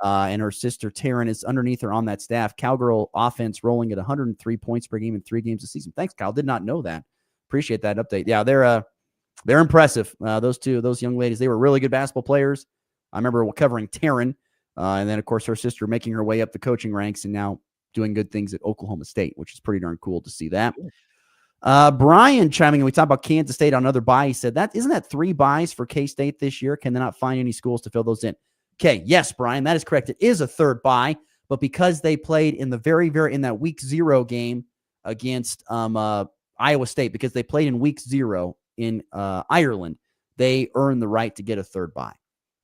and her sister Taryn is underneath her on that staff. Cowgirl offense rolling at 103 points per game in 3 games a season. Thanks, Kyle. Did not know that. Appreciate that update. Yeah, they're impressive. Those young ladies, they were really good basketball players. I remember covering Taryn, and then, of course, her sister making her way up the coaching ranks and now doing good things at Oklahoma State, which is pretty darn cool to see that. Brian chiming in. We talked about Kansas State on another bye. He said, isn't that 3 byes for K-State this year? Can they not find any schools to fill those in? Okay, yes, Brian, that is correct. It is a 3rd bye, but because they played in the in that week 0 game against Iowa State, because they played in week 0 in Ireland, they earned the right to get a 3rd bye.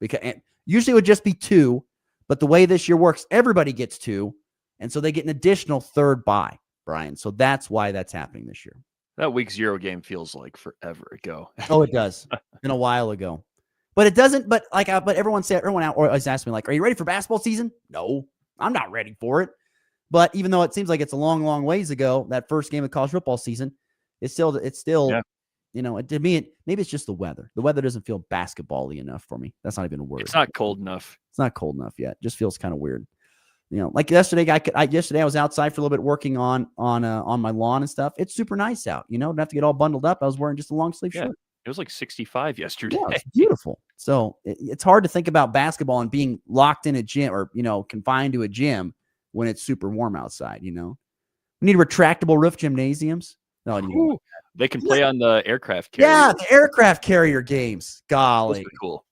Because usually it would just be 2, but the way this year works, everybody gets 2. And so they get an additional 3rd bye, Brian. So that's why that's happening this year. That week 0 game feels like forever ago. Oh, it does. Been a while ago. But it doesn't. But everyone always asks me, like, are you ready for basketball season? No, I'm not ready for it. But even though it seems like it's a long, long ways ago, that first game of college football season, it's still, yeah. To me, maybe it's just the weather. The weather doesn't feel basketball-y enough for me. That's not even a word. It's not cold enough. It's not cold enough yet. It just feels kind of weird. Like yesterday, I was outside for a little bit working on my lawn and stuff. It's super nice out. Don't have to get all bundled up. I was wearing just a long sleeve shirt. It was like 65 yesterday. Yeah, it's beautiful. So it's hard to think about basketball and being locked in a gym or, confined to a gym when it's super warm outside. We need retractable roof gymnasiums. No, they can play on the aircraft carrier. Yeah, the aircraft carrier games. Golly. Those are cool.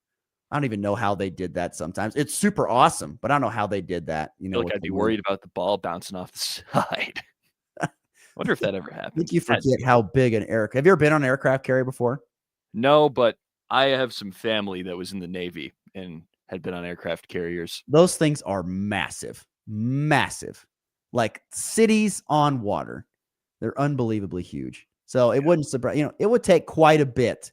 I don't even know how they did that sometimes. It's super awesome, but I don't know how they did that. I feel like I'd be worried about the ball bouncing off the side. Wonder if that ever I happened. think you forget how big an aircraft. Have you ever been on an aircraft carrier before? No, but I have some family that was in the Navy and had been on aircraft carriers. Those things are massive, massive, like cities on water. They're unbelievably huge. So it wouldn't surprise, it would take quite a bit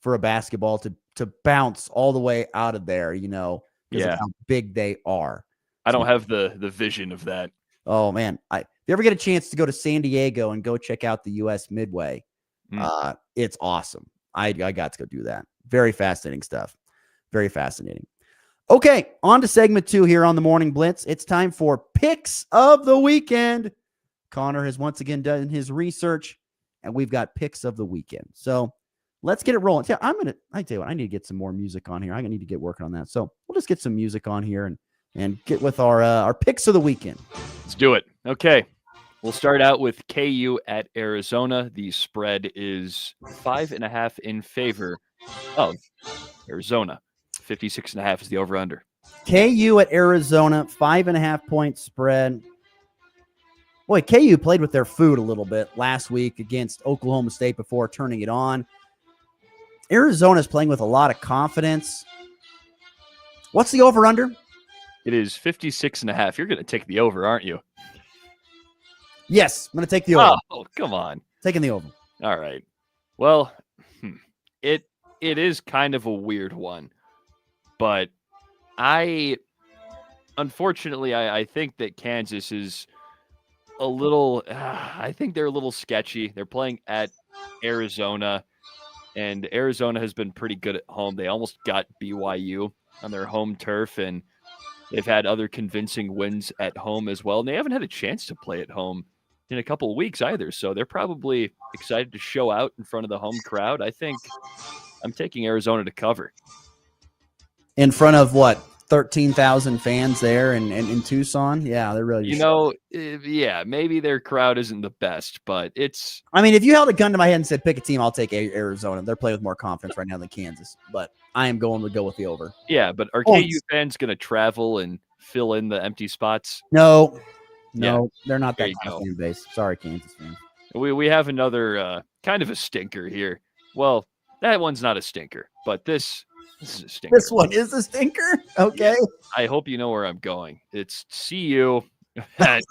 for a basketball to bounce all the way out of there, because of how big they are. I don't have the vision of that. Oh man. If you ever get a chance to go to San Diego and go check out the US Midway, it's awesome. I got to go do that. Very fascinating stuff. Very fascinating. Okay, on to segment 2 here on the Morning Blitz. It's time for Picks of the Weekend. Connor has once again done his research, and we've got Picks of the Weekend. So let's get it rolling. I tell you what, I need to get some more music on here. I need to get working on that. So we'll just get some music on here and get with our Picks of the Weekend. Let's do it. Okay. We'll start out with KU at Arizona. The spread is 5.5 in favor of Arizona. 56.5 is the over-under. KU at Arizona, 5.5 point spread. Boy, KU played with their food a little bit last week against Oklahoma State before turning it on. Arizona's playing with a lot of confidence. What's the over-under? It is 56.5. You're going to take the over, aren't you? Yes, I'm going to take the over. Oh, come on. Taking the over. All right. Well, it is kind of a weird one. But unfortunately, I think that Kansas is a little, I think they're a little sketchy. They're playing at Arizona, and Arizona has been pretty good at home. They almost got BYU on their home turf, and they've had other convincing wins at home as well. And they haven't had a chance to play at home in a couple of weeks either. So they're probably excited to show out in front of the home crowd. I think I'm taking Arizona to cover. In front of what, 13,000 fans there in Tucson? Yeah, they're really. Maybe their crowd isn't the best, but it's. I mean, if you held a gun to my head and said pick a team, I'll take Arizona. They're playing with more confidence right now than Kansas, but I am going to go with the over. Yeah, but are KU fans going to travel and fill in the empty spots? No, they're not that kind of fan base. Sorry, Kansas fans. We have another kind of a stinker here. Well, that one's not a stinker, but this is a stinker. This one is a stinker? Okay. Yeah, I hope you know where I'm going. It's CU at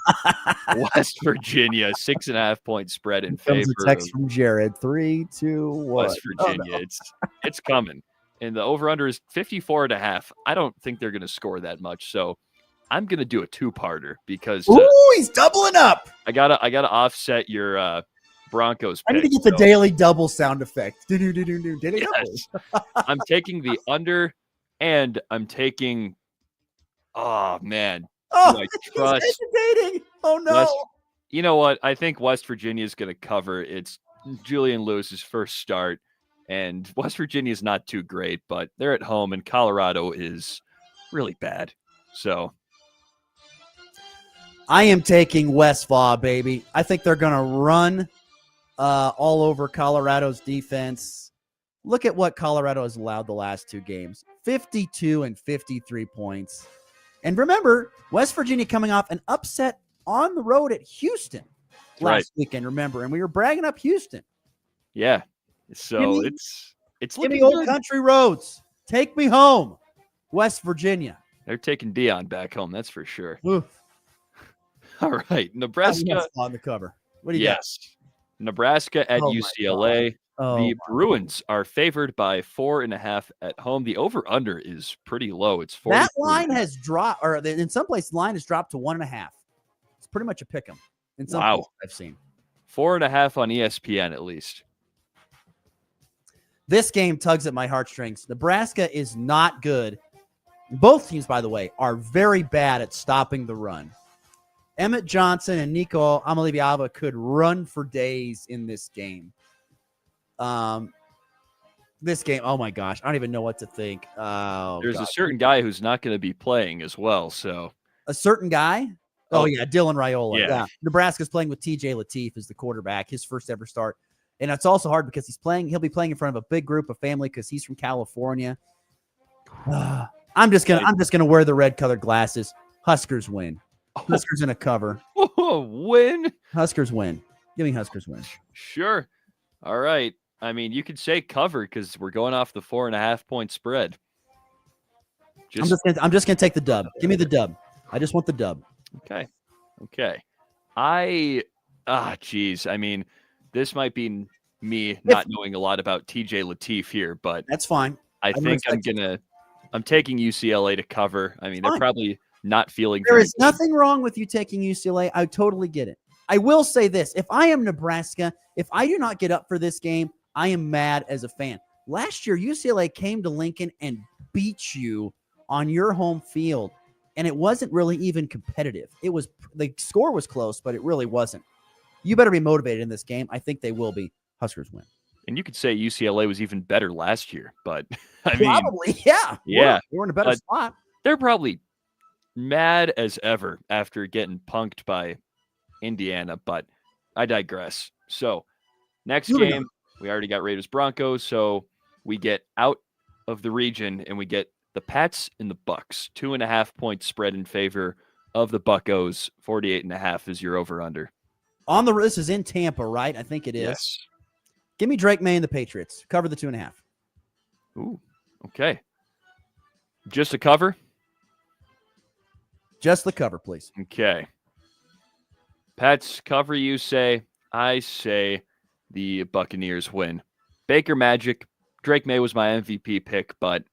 West Virginia, 6.5 point spread in favor. A text from Jared. 3, 2, 1. West Virginia. It's coming. And the over-under is 54.5. I don't think they're going to score that much. So I'm going to do a two-parter because he's doubling up. I gotta offset your Broncos pick. I need to get the daily double sound effect. Yes. I'm taking the under, and I'm taking. Oh man! I trust. He's hesitating. Oh no! You know what? I think West Virginia is going to cover. It's Julian Lewis's first start, and West Virginia is not too great, but they're at home, and Colorado is really bad. So. I am taking Westfall, baby. I think they're going to run all over Colorado's defense. Look at what Colorado has allowed the last 2 games. 52 and 53 points. And remember, West Virginia coming off an upset on the road at Houston last weekend, remember? And we were bragging up Houston. Yeah. So it's looking give me old good. country roads. Take me home. West Virginia. They're taking Dion back home, that's for sure. Oof. All right, Nebraska on the cover. What do you got? Nebraska at UCLA. The Bruins are favored by 4.5 at home. The over/under is pretty low. It's 4. That line has dropped, or in some places, the line has dropped to 1.5. It's pretty much a pick 'em. In some places I've seen 4.5 on ESPN at least. This game tugs at my heartstrings. Nebraska is not good. Both teams, by the way, are very bad at stopping the run. Emmett Johnson and Nico Amalibiava could run for days in this game. This game, oh my gosh, I don't even know what to think. There's a certain guy who's not going to be playing as well. So a certain guy? Oh yeah, Dylan Raiola. Yeah. Nebraska's playing with TJ Lateef as the quarterback, his first ever start. And it's also hard because he'll be playing in front of a big group of family because he's from California. I'm just gonna wear the red colored glasses. Huskers win. Huskers in a cover. Win. Huskers win. Give me Huskers win. Sure. All right. I mean, you could say cover because we're going off the 4.5 point spread. I'm just gonna take the dub. Give me the dub. I just want the dub. Okay. Geez. I mean, this might be me not knowing a lot about TJ Lateef here, but that's fine. I'm taking UCLA to cover. I mean, they're probably not feeling there very is good. nothing wrong with you taking UCLA. I totally get it. I will say this. If I am Nebraska, if I do not get up for this game, I am mad as a fan. Last year, UCLA came to Lincoln and beat you on your home field, and it wasn't really even competitive. The score was close, but it really wasn't. You better be motivated in this game. I think they will be. Huskers win. And you could say UCLA was even better last year, but probably, yeah. We're in a better spot. They're probably mad as ever after getting punked by Indiana, but I digress. So next game, we already got Raiders Broncos, so we get out of the region and we get the Pats and the Bucks. 2.5 point spread in favor of the Buccos. 48.5 is your over under. This is in Tampa, right? I think it is. Yes. Give me Drake May and the Patriots. Cover the 2.5. Ooh, okay. Just a cover? Just the cover, please. Okay. Pats cover, you say. I say the Buccaneers win. Baker Magic. Drake May was my MVP pick, but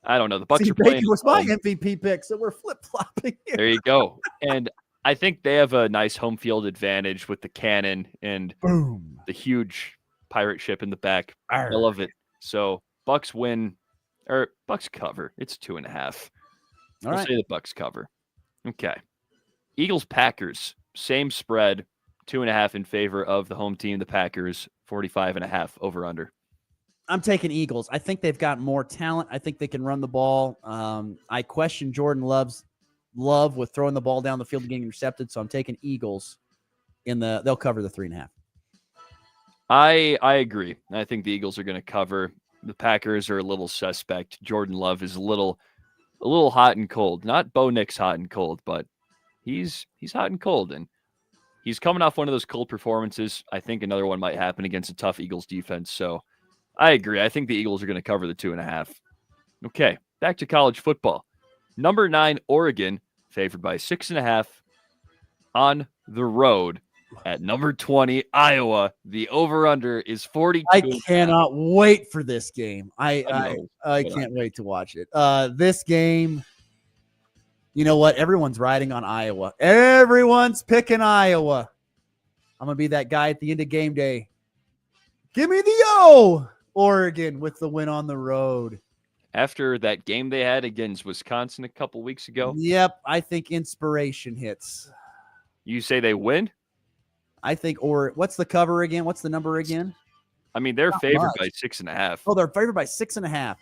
I don't know. The Bucs are playing. Baker was my MVP pick, so we're flip-flopping here. There you go. And I think they have a nice home field advantage with the cannon and the huge pirate ship in the back. I love it. So Bucks win, or Bucks cover. It's 2.5. I'll say the Bucks cover. Okay. Eagles Packers, same spread, 2.5 in favor of the home team, the Packers. 45.5 over under. I'm taking Eagles. I think they've got more talent. I think they can run the ball. I question Jordan Love's love with throwing the ball down the field and getting intercepted, so I'm taking Eagles they'll cover the 3.5. I agree. I think the Eagles are going to cover. The Packers are a little suspect. Jordan Love is a little hot and cold. Not Bo Nix hot and cold, but he's hot and cold, and he's coming off one of those cold performances. I think another one might happen against a tough Eagles defense. So I agree. I think the Eagles are going to cover the 2.5. Okay, back to college football. Number 9, Oregon, favored by 6.5 on the road at number 20, Iowa. The over-under is 42. I cannot wait for this game. I can't wait to watch it. This game, you know what? Everyone's riding on Iowa. Everyone's picking Iowa. I'm going to be that guy at the end of game day. Give me the Oregon with the win on the road. After that game they had against Wisconsin a couple weeks ago. Yep, I think inspiration hits. You say they win? I think, what's the cover again? What's the number again? I mean, they're favored by 6.5. Oh, they're favored by 6.5.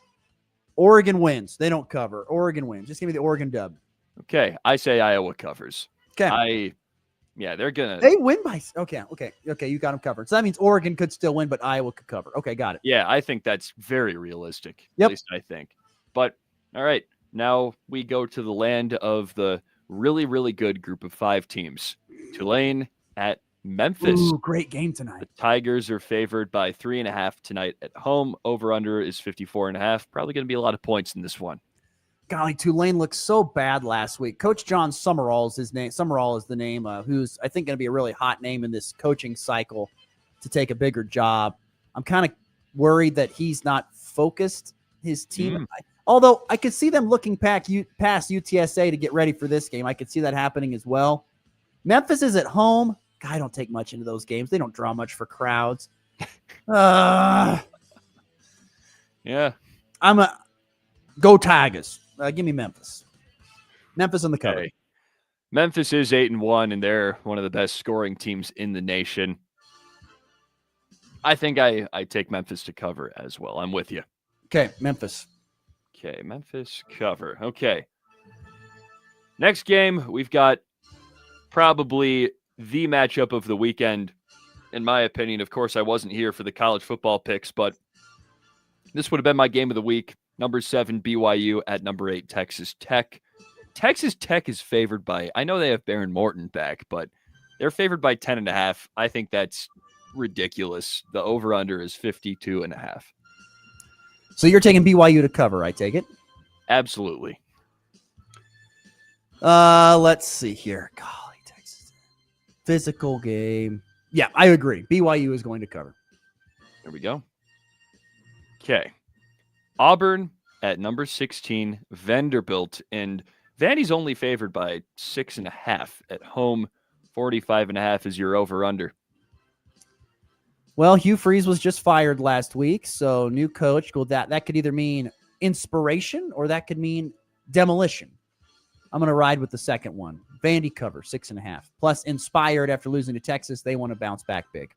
Oregon wins. They don't cover. Oregon wins. Just give me the Oregon dub. Okay, I say Iowa covers. Okay. They're gonna. They win by. Okay. You got them covered. So that means Oregon could still win, but Iowa could cover. Okay, got it. Yeah, I think that's very realistic. Yep. At least I think. But all right, now we go to the land of the really, really good group of 5 teams. Tulane at Memphis. Ooh, great game tonight. The Tigers are favored by 3.5 tonight at home. Over under is 54.5. Probably going to be a lot of points in this one. Golly, Tulane looked so bad last week. Coach John Summerall is his name. Summerall is the name, who's I think going to be a really hot name in this coaching cycle to take a bigger job. I'm kind of worried that he's not focused his team. Although I could see them looking past UTSA to get ready for this game. I could see that happening as well. Memphis is at home. God, I don't take much into those games. They don't draw much for crowds. Yeah. I'm a go Tigers. Give me Memphis. Memphis on the cover. Okay. Memphis is 8-1, and they're one of the best scoring teams in the nation. I think I take Memphis to cover as well. I'm with you. Okay, Memphis. Okay, Memphis cover. Okay. Next game, we've got probably the matchup of the weekend, in my opinion. Of course, I wasn't here for the college football picks, but this would have been my game of the week. Number 7, BYU at number 8, Texas Tech. Texas Tech is favored by, I know they have Baron Morton back, but they're favored by 10.5. I think that's ridiculous. The over-under is 52.5. So you're taking BYU to cover, I take it? Absolutely. Let's see here. Golly, Texas. Physical game. Yeah, I agree. BYU is going to cover. There we go. Okay. Auburn at number 16, Vanderbilt. And Vandy's only favored by 6.5 at home. 45.5 is your over-under. Well, Hugh Freeze was just fired last week, so new coach. That could either mean inspiration or that could mean demolition. I'm going to ride with the second one. Vandy cover 6.5. Plus, inspired after losing to Texas, they want to bounce back big.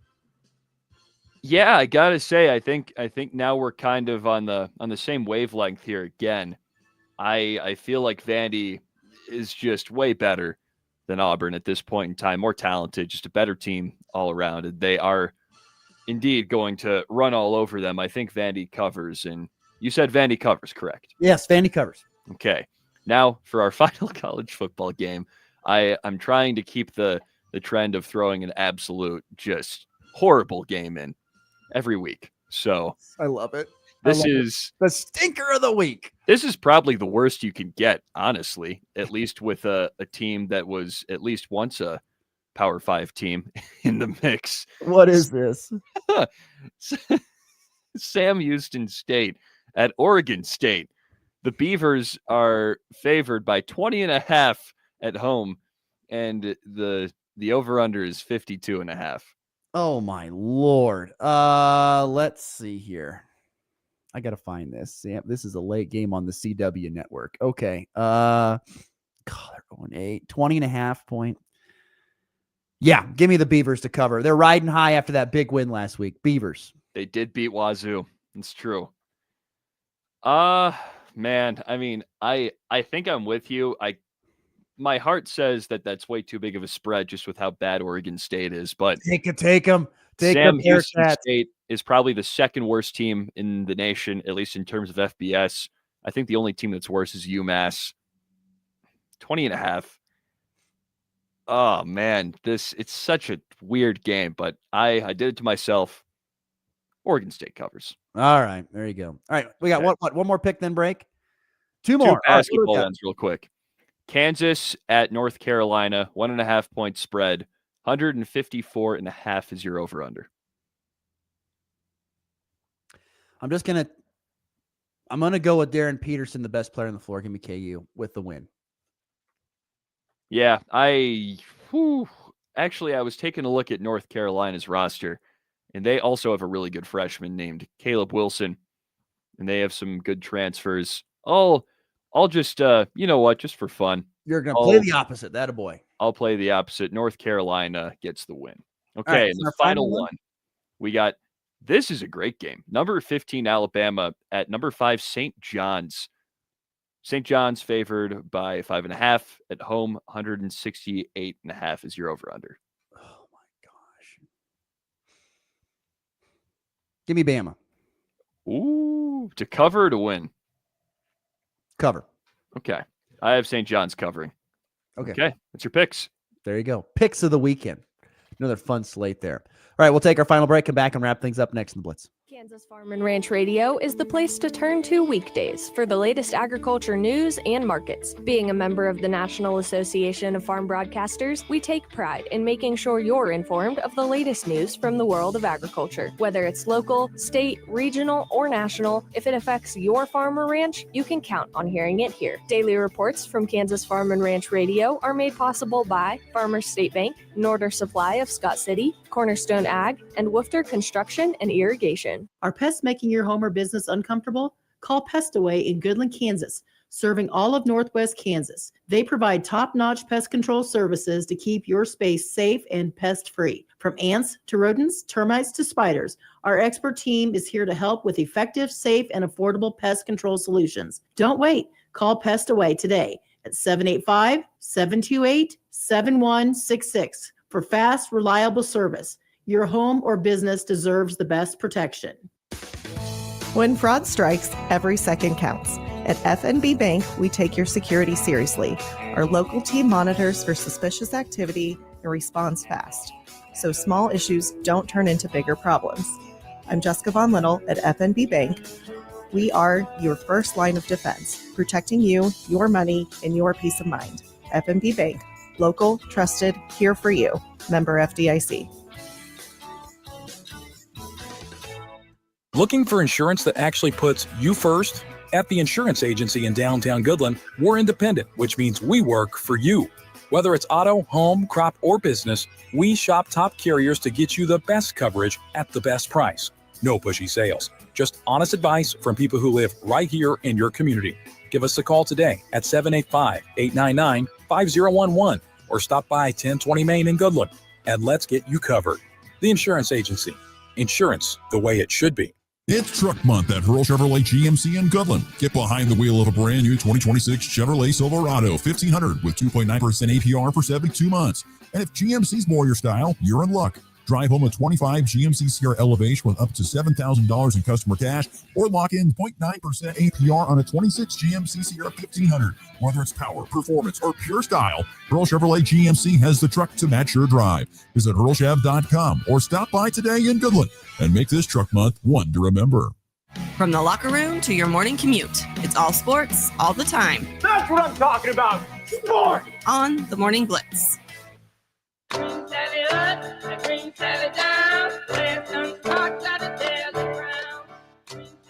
Yeah, I gotta say, I think now we're kind of on the same wavelength here again. I feel like Vandy is just way better than Auburn at this point in time, more talented, just a better team all around. And they are indeed going to run all over them. I think Vandy covers, and you said Vandy covers, correct? Yes, Vandy covers. Okay. Now for our final college football game, I'm trying to keep the trend of throwing an absolute just horrible game in every week. So I love it. This is the stinker of the week. This is probably the worst you can get, honestly, at least with a team that was at least once a Power 5 team in the mix. What is this? Sam Houston State at Oregon State. The Beavers are favored by 20.5 at home, and the over-under is 52.5. Oh, my Lord. Let's see here. I got to find this. Sam, this is a late game on the CW network. Okay. God, they're going 8. 20.5 point. Yeah, give me the Beavers to cover. They're riding high after that big win last week. Beavers. They did beat Wazoo. It's true. Man, I mean, I think I'm with you. My heart says that that's way too big of a spread just with how bad Oregon State is, but take them. Sam Houston State is probably the second worst team in the nation, at least in terms of FBS. I think the only team that's worse is UMass. 20.5. Oh man, it's such a weird game, but I did it to myself. Oregon State covers. All right, there you go. All right, we got one more pick, then break. Two more. Two basketball ones real quick. Kansas at North Carolina, 1.5 point spread. 154.5 is your over under. I'm gonna go with Darren Peterson, the best player on the floor. Give me KU with the win. Yeah, actually, I was taking a look at North Carolina's roster, and they also have a really good freshman named Caleb Wilson, and they have some good transfers. I'll just, you know what, just for fun. You're going to play the opposite. That a boy. I'll play the opposite. North Carolina gets the win. Okay, right, and the final one, we got, this is a great game. Number 15, Alabama at number 5, St. John's. St. John's favored by 5.5 at home. 168.5 is your over under. Oh my gosh! Give me Bama. Ooh, to cover or to win? Cover. Okay, I have St. John's covering. Okay, that's your picks. There you go. Picks of the weekend. Another fun slate there. All right, we'll take our final break, come back and wrap things up next in the Blitz. Kansas Farm and Ranch Radio is the place to turn to weekdays for the latest agriculture news and markets. Being a member of the National Association of Farm Broadcasters, we take pride in making sure you're informed of the latest news from the world of agriculture. Whether it's local, state, regional, or national, if it affects your farm or ranch, you can count on hearing it here. Daily reports from Kansas Farm and Ranch Radio are made possible by Farmers State Bank, Norder Supply of Scott City, Cornerstone Ag, and Woofter Construction and Irrigation. Are pests making your home or business uncomfortable? Call Pestaway in Goodland, Kansas, serving all of Northwest Kansas. They provide top-notch pest control services to keep your space safe and pest-free. From ants to rodents, termites to spiders, our expert team is here to help with effective, safe, and affordable pest control solutions. Don't wait. Call Pestaway today at 785-728-7166 for fast, reliable service. Your home or business deserves the best protection. When fraud strikes, every second counts. At FNB Bank, we take your security seriously. Our local team monitors for suspicious activity and responds fast, so small issues don't turn into bigger problems. I'm Jessica Von Little at FNB Bank. We are your first line of defense, protecting you, your money, and your peace of mind. FNB Bank, local, trusted, here for you. Member FDIC. Looking for insurance that actually puts you first? At the insurance agency in downtown Goodland, we're independent, which means we work for you. Whether it's auto, home, crop, or business, we shop top carriers to get you the best coverage at the best price. No pushy sales, just honest advice from people who live right here in your community. Give us a call today at 785-899-5011 or stop by 1020 Main in Goodland and let's get you covered. The insurance agency. Insurance the way it should be. It's Truck Month at Hurl Chevrolet GMC in Goodland. Get behind the wheel of a brand new 2026 Chevrolet Silverado 1500 with 2.9% APR for 72 months. And if GMC's more your style, you're in luck. Drive home a 25 GMC Sierra Elevation with up to $7,000 in customer cash or lock in 0.9% APR on a 26 GMC Sierra 1500. Whether it's power, performance, or pure style, Hurl Chevrolet GMC has the truck to match your drive. Visit hurlchev.com or stop by today in Goodland and make this Truck Month one to remember. From the locker room to your morning commute, it's all sports, all the time. That's what I'm talking about. Sport! On the Morning Blitz.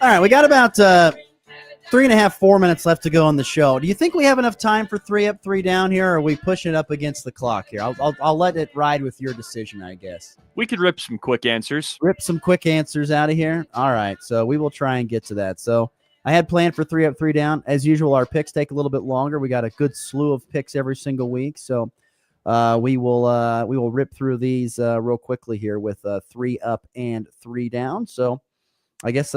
All right, we got about 3.5, 4 minutes left to go on the show. Do you think we have enough time for 3 up, 3 down here, or are we pushing it up against the clock here? I'll let it ride with your decision, I guess. We could rip some quick answers. Rip some quick answers out of here? All right, so we will try and get to that. So I had planned for 3 up, 3 down. As usual, our picks take a little bit longer. We got a good slew of picks every single week, so we will rip through these real quickly here with 3 up and 3 down. So I guess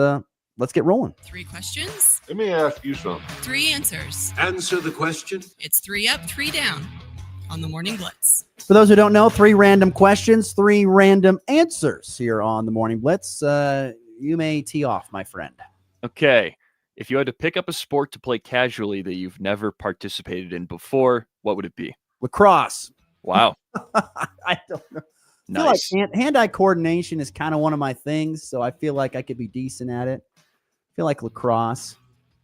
let's get rolling. 3 questions. Let me ask you something. 3 answers. Answer the question. It's 3 up, 3 down on the Morning Blitz. For those who don't know, 3 random questions, 3 random answers here on the Morning Blitz. You may tee off, my friend. Okay. If you had to pick up a sport to play casually that you've never participated in before, what would it be? Lacrosse. Wow. I don't know. Nice. I feel like hand-eye coordination is kind of one of my things, so I feel like I could be decent at it. I feel like lacrosse,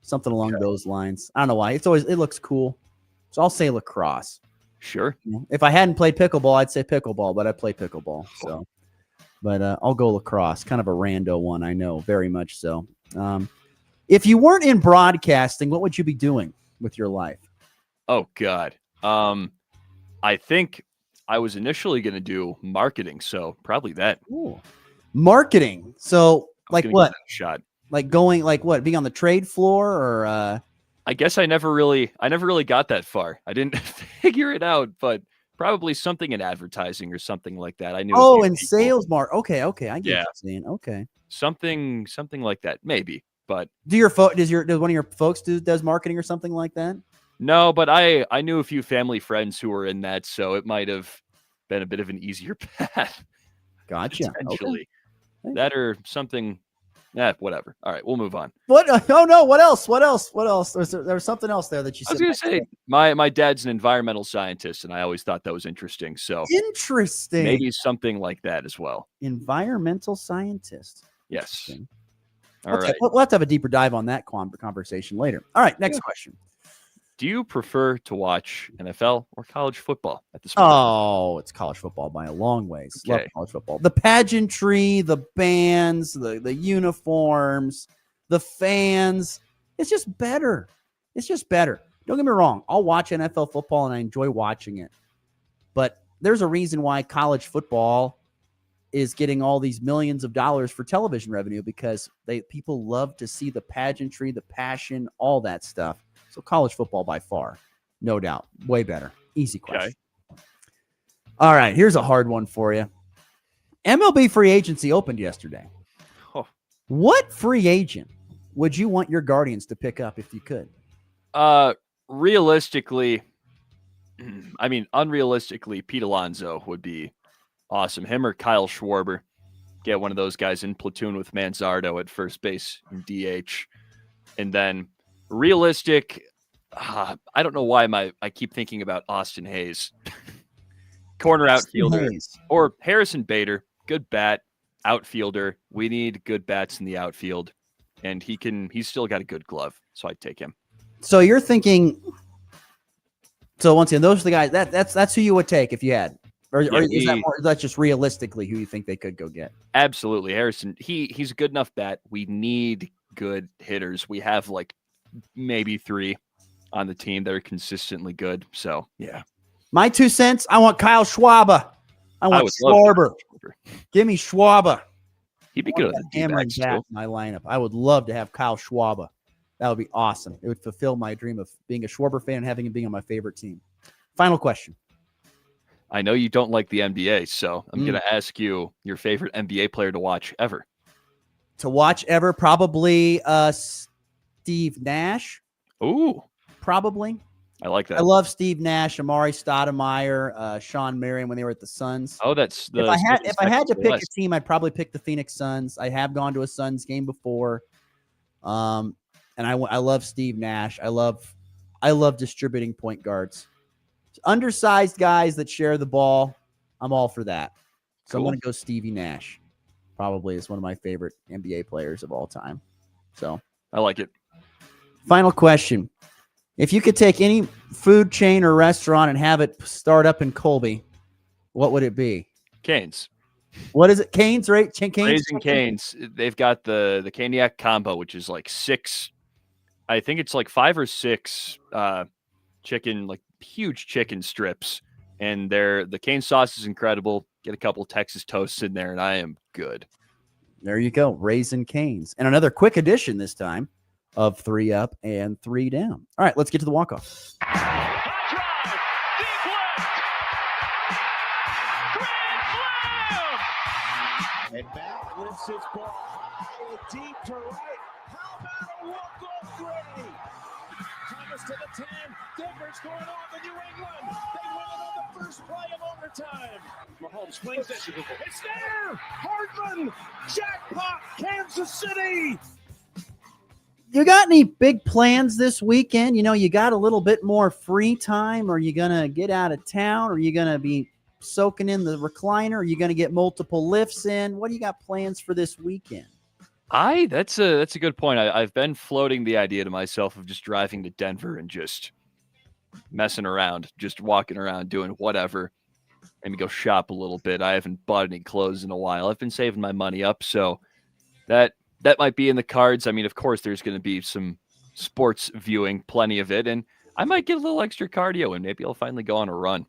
something along those lines. I don't know why. It looks cool. So I'll say lacrosse. Sure. If I hadn't played pickleball, I'd say pickleball, but I play pickleball. So, but I'll go lacrosse. Kind of a rando one, I know, very much so. If you weren't in broadcasting, what would you be doing with your life? Oh, God. I think I was initially going to do marketing, so probably that. Ooh. Marketing. So, like what? Shot. Like going, like what? Being on the trade floor, or? I guess I never really got that far. I didn't figure it out, but probably something in advertising or something like that. I knew. Oh, and sales Okay. I get what you're saying. Okay. Something like that, maybe. But does one of your folks does marketing or something like that? No, but I knew a few family friends who were in that, so it might have been a bit of an eeasier path. Gotcha. Potentially. Okay. That or something. Whatever. All right, we'll move on. What? Oh no! What else? There was something else there that you said. I was going to say my dad's an environmental scientist, and I always thought that was interesting. So interesting. Maybe something like that as well. Environmental scientist. Yes. All right. We'll have to have a deeper dive on that conversation later. All right. Next question. Do you prefer to watch NFL or college football at this point? Oh, it's college football by a long ways. Okay. Love college football. The pageantry, the bands, the uniforms, the fans. It's just better. Don't get me wrong. I'll watch NFL football and I enjoy watching it. But there's a reason why college football is getting all these millions of dollars for television revenue, because people love to see the pageantry, the passion, all that stuff. So college football by far, no doubt, way better. Easy question. Okay. All right, here's a hard one for you. MLB free agency opened yesterday. Oh. What free agent would you want your Guardians to pick up if you could? Realistically, unrealistically, Pete Alonso would be awesome. Him or Kyle Schwarber. get one of those guys in platoon with Manzardo at first base and DH. And then realistic, I don't know why I keep thinking about Austin Hayes. Corner outfielder. Or Harrison Bader, good bat, outfielder. We need good bats in the outfield. And he's still got a good glove, so I'd take him. So you're thinking, so once again, those are the guys, that's who you would take if you had. Or is that just realistically who you think they could go get? Absolutely. Harrison, he's a good enough bat. We need good hitters. We have like maybe 3 on the team that are consistently good. So, yeah. My 2 cents, I want Kyle Schwarber. I want Schwarber. Give me Schwarber. He'd be good at the hammering bat in my lineup. I would love to have Kyle Schwarber. That would be awesome. It would fulfill my dream of being a Schwarber fan and having him being on my favorite team. Final question. I know you don't like the NBA, so I'm going to ask you your favorite NBA player to watch ever. To watch ever, probably Steve Nash. Ooh. Probably. I like that. I love Steve Nash, Amari Stoudemire, Sean Marion when they were at the Suns. Oh, that's the. If I had to pick a team, I'd probably pick the Phoenix Suns. I have gone to a Suns game before, and I love Steve Nash. I love distributing point guards, undersized guys that share the ball. I'm all for that. So I'm going to go Stevie Nash. Probably is one of my favorite NBA players of all time. So I like it. Final question. If you could take any food chain or restaurant and have it start up in Colby, what would it be? Cane's. What is it? Cane's, right? Cane's? Raising Cane's. They've got the Caniac combo, which is like 6. I think it's like 5 or 6 chicken, like huge chicken strips. And the cane sauce is incredible. Get a couple Texas toasts in there, and I am good. There you go. Raising Cane's. And another quick addition this time of 3 up and 3 down. All right, let's get to the walk-off. And back lifts his ball high and deep to right. How about a walk-off Gray? Thomas to the 10. Denver's going on to New England. They win it on the first play of overtime. Mahomes flings it. It's there. Hardman. Jackpot. Kansas City. You got any big plans this weekend? You know, you got a little bit more free time? Are you going to get out of town? Are you going to be soaking in the recliner? Are you going to get multiple lifts in? What do you got plans for this weekend? That's a good point. I've been floating the idea to myself of just driving to Denver and just messing around, just walking around, doing whatever. Maybe go shop a little bit. I haven't bought any clothes in a while. I've been saving my money up, so that might be in the cards. I mean, of course, there's going to be some sports viewing, plenty of it, and I might get a little extra cardio, and maybe I'll finally go on a run.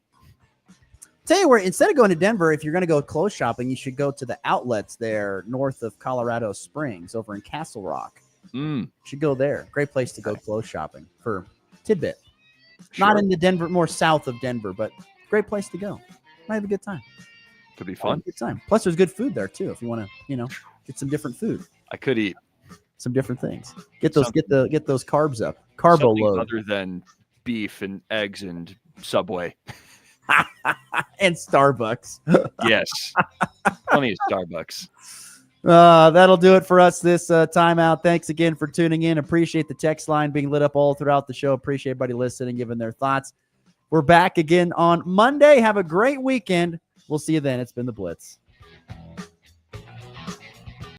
Tell you where, instead of going to Denver, if you're going to go clothes shopping, you should go to the outlets there north of Colorado Springs over in Castle Rock. You should go there. Great place to go clothes shopping for tidbit. Sure. Not in the Denver, more south of Denver, but great place to go. Might have a good time. Could be fun. Good time. Plus, there's good food there too. If you want to, get some different food. I could eat some different things. Get those carbs up. Carbo load. Other than beef and eggs and Subway. And Starbucks. Yes. Plenty of Starbucks. That'll do it for us this time out. Thanks again for tuning in. Appreciate the text line being lit up all throughout the show. Appreciate everybody listening, giving their thoughts. We're back again on Monday. Have a great weekend. We'll see you then. It's been the Blitz.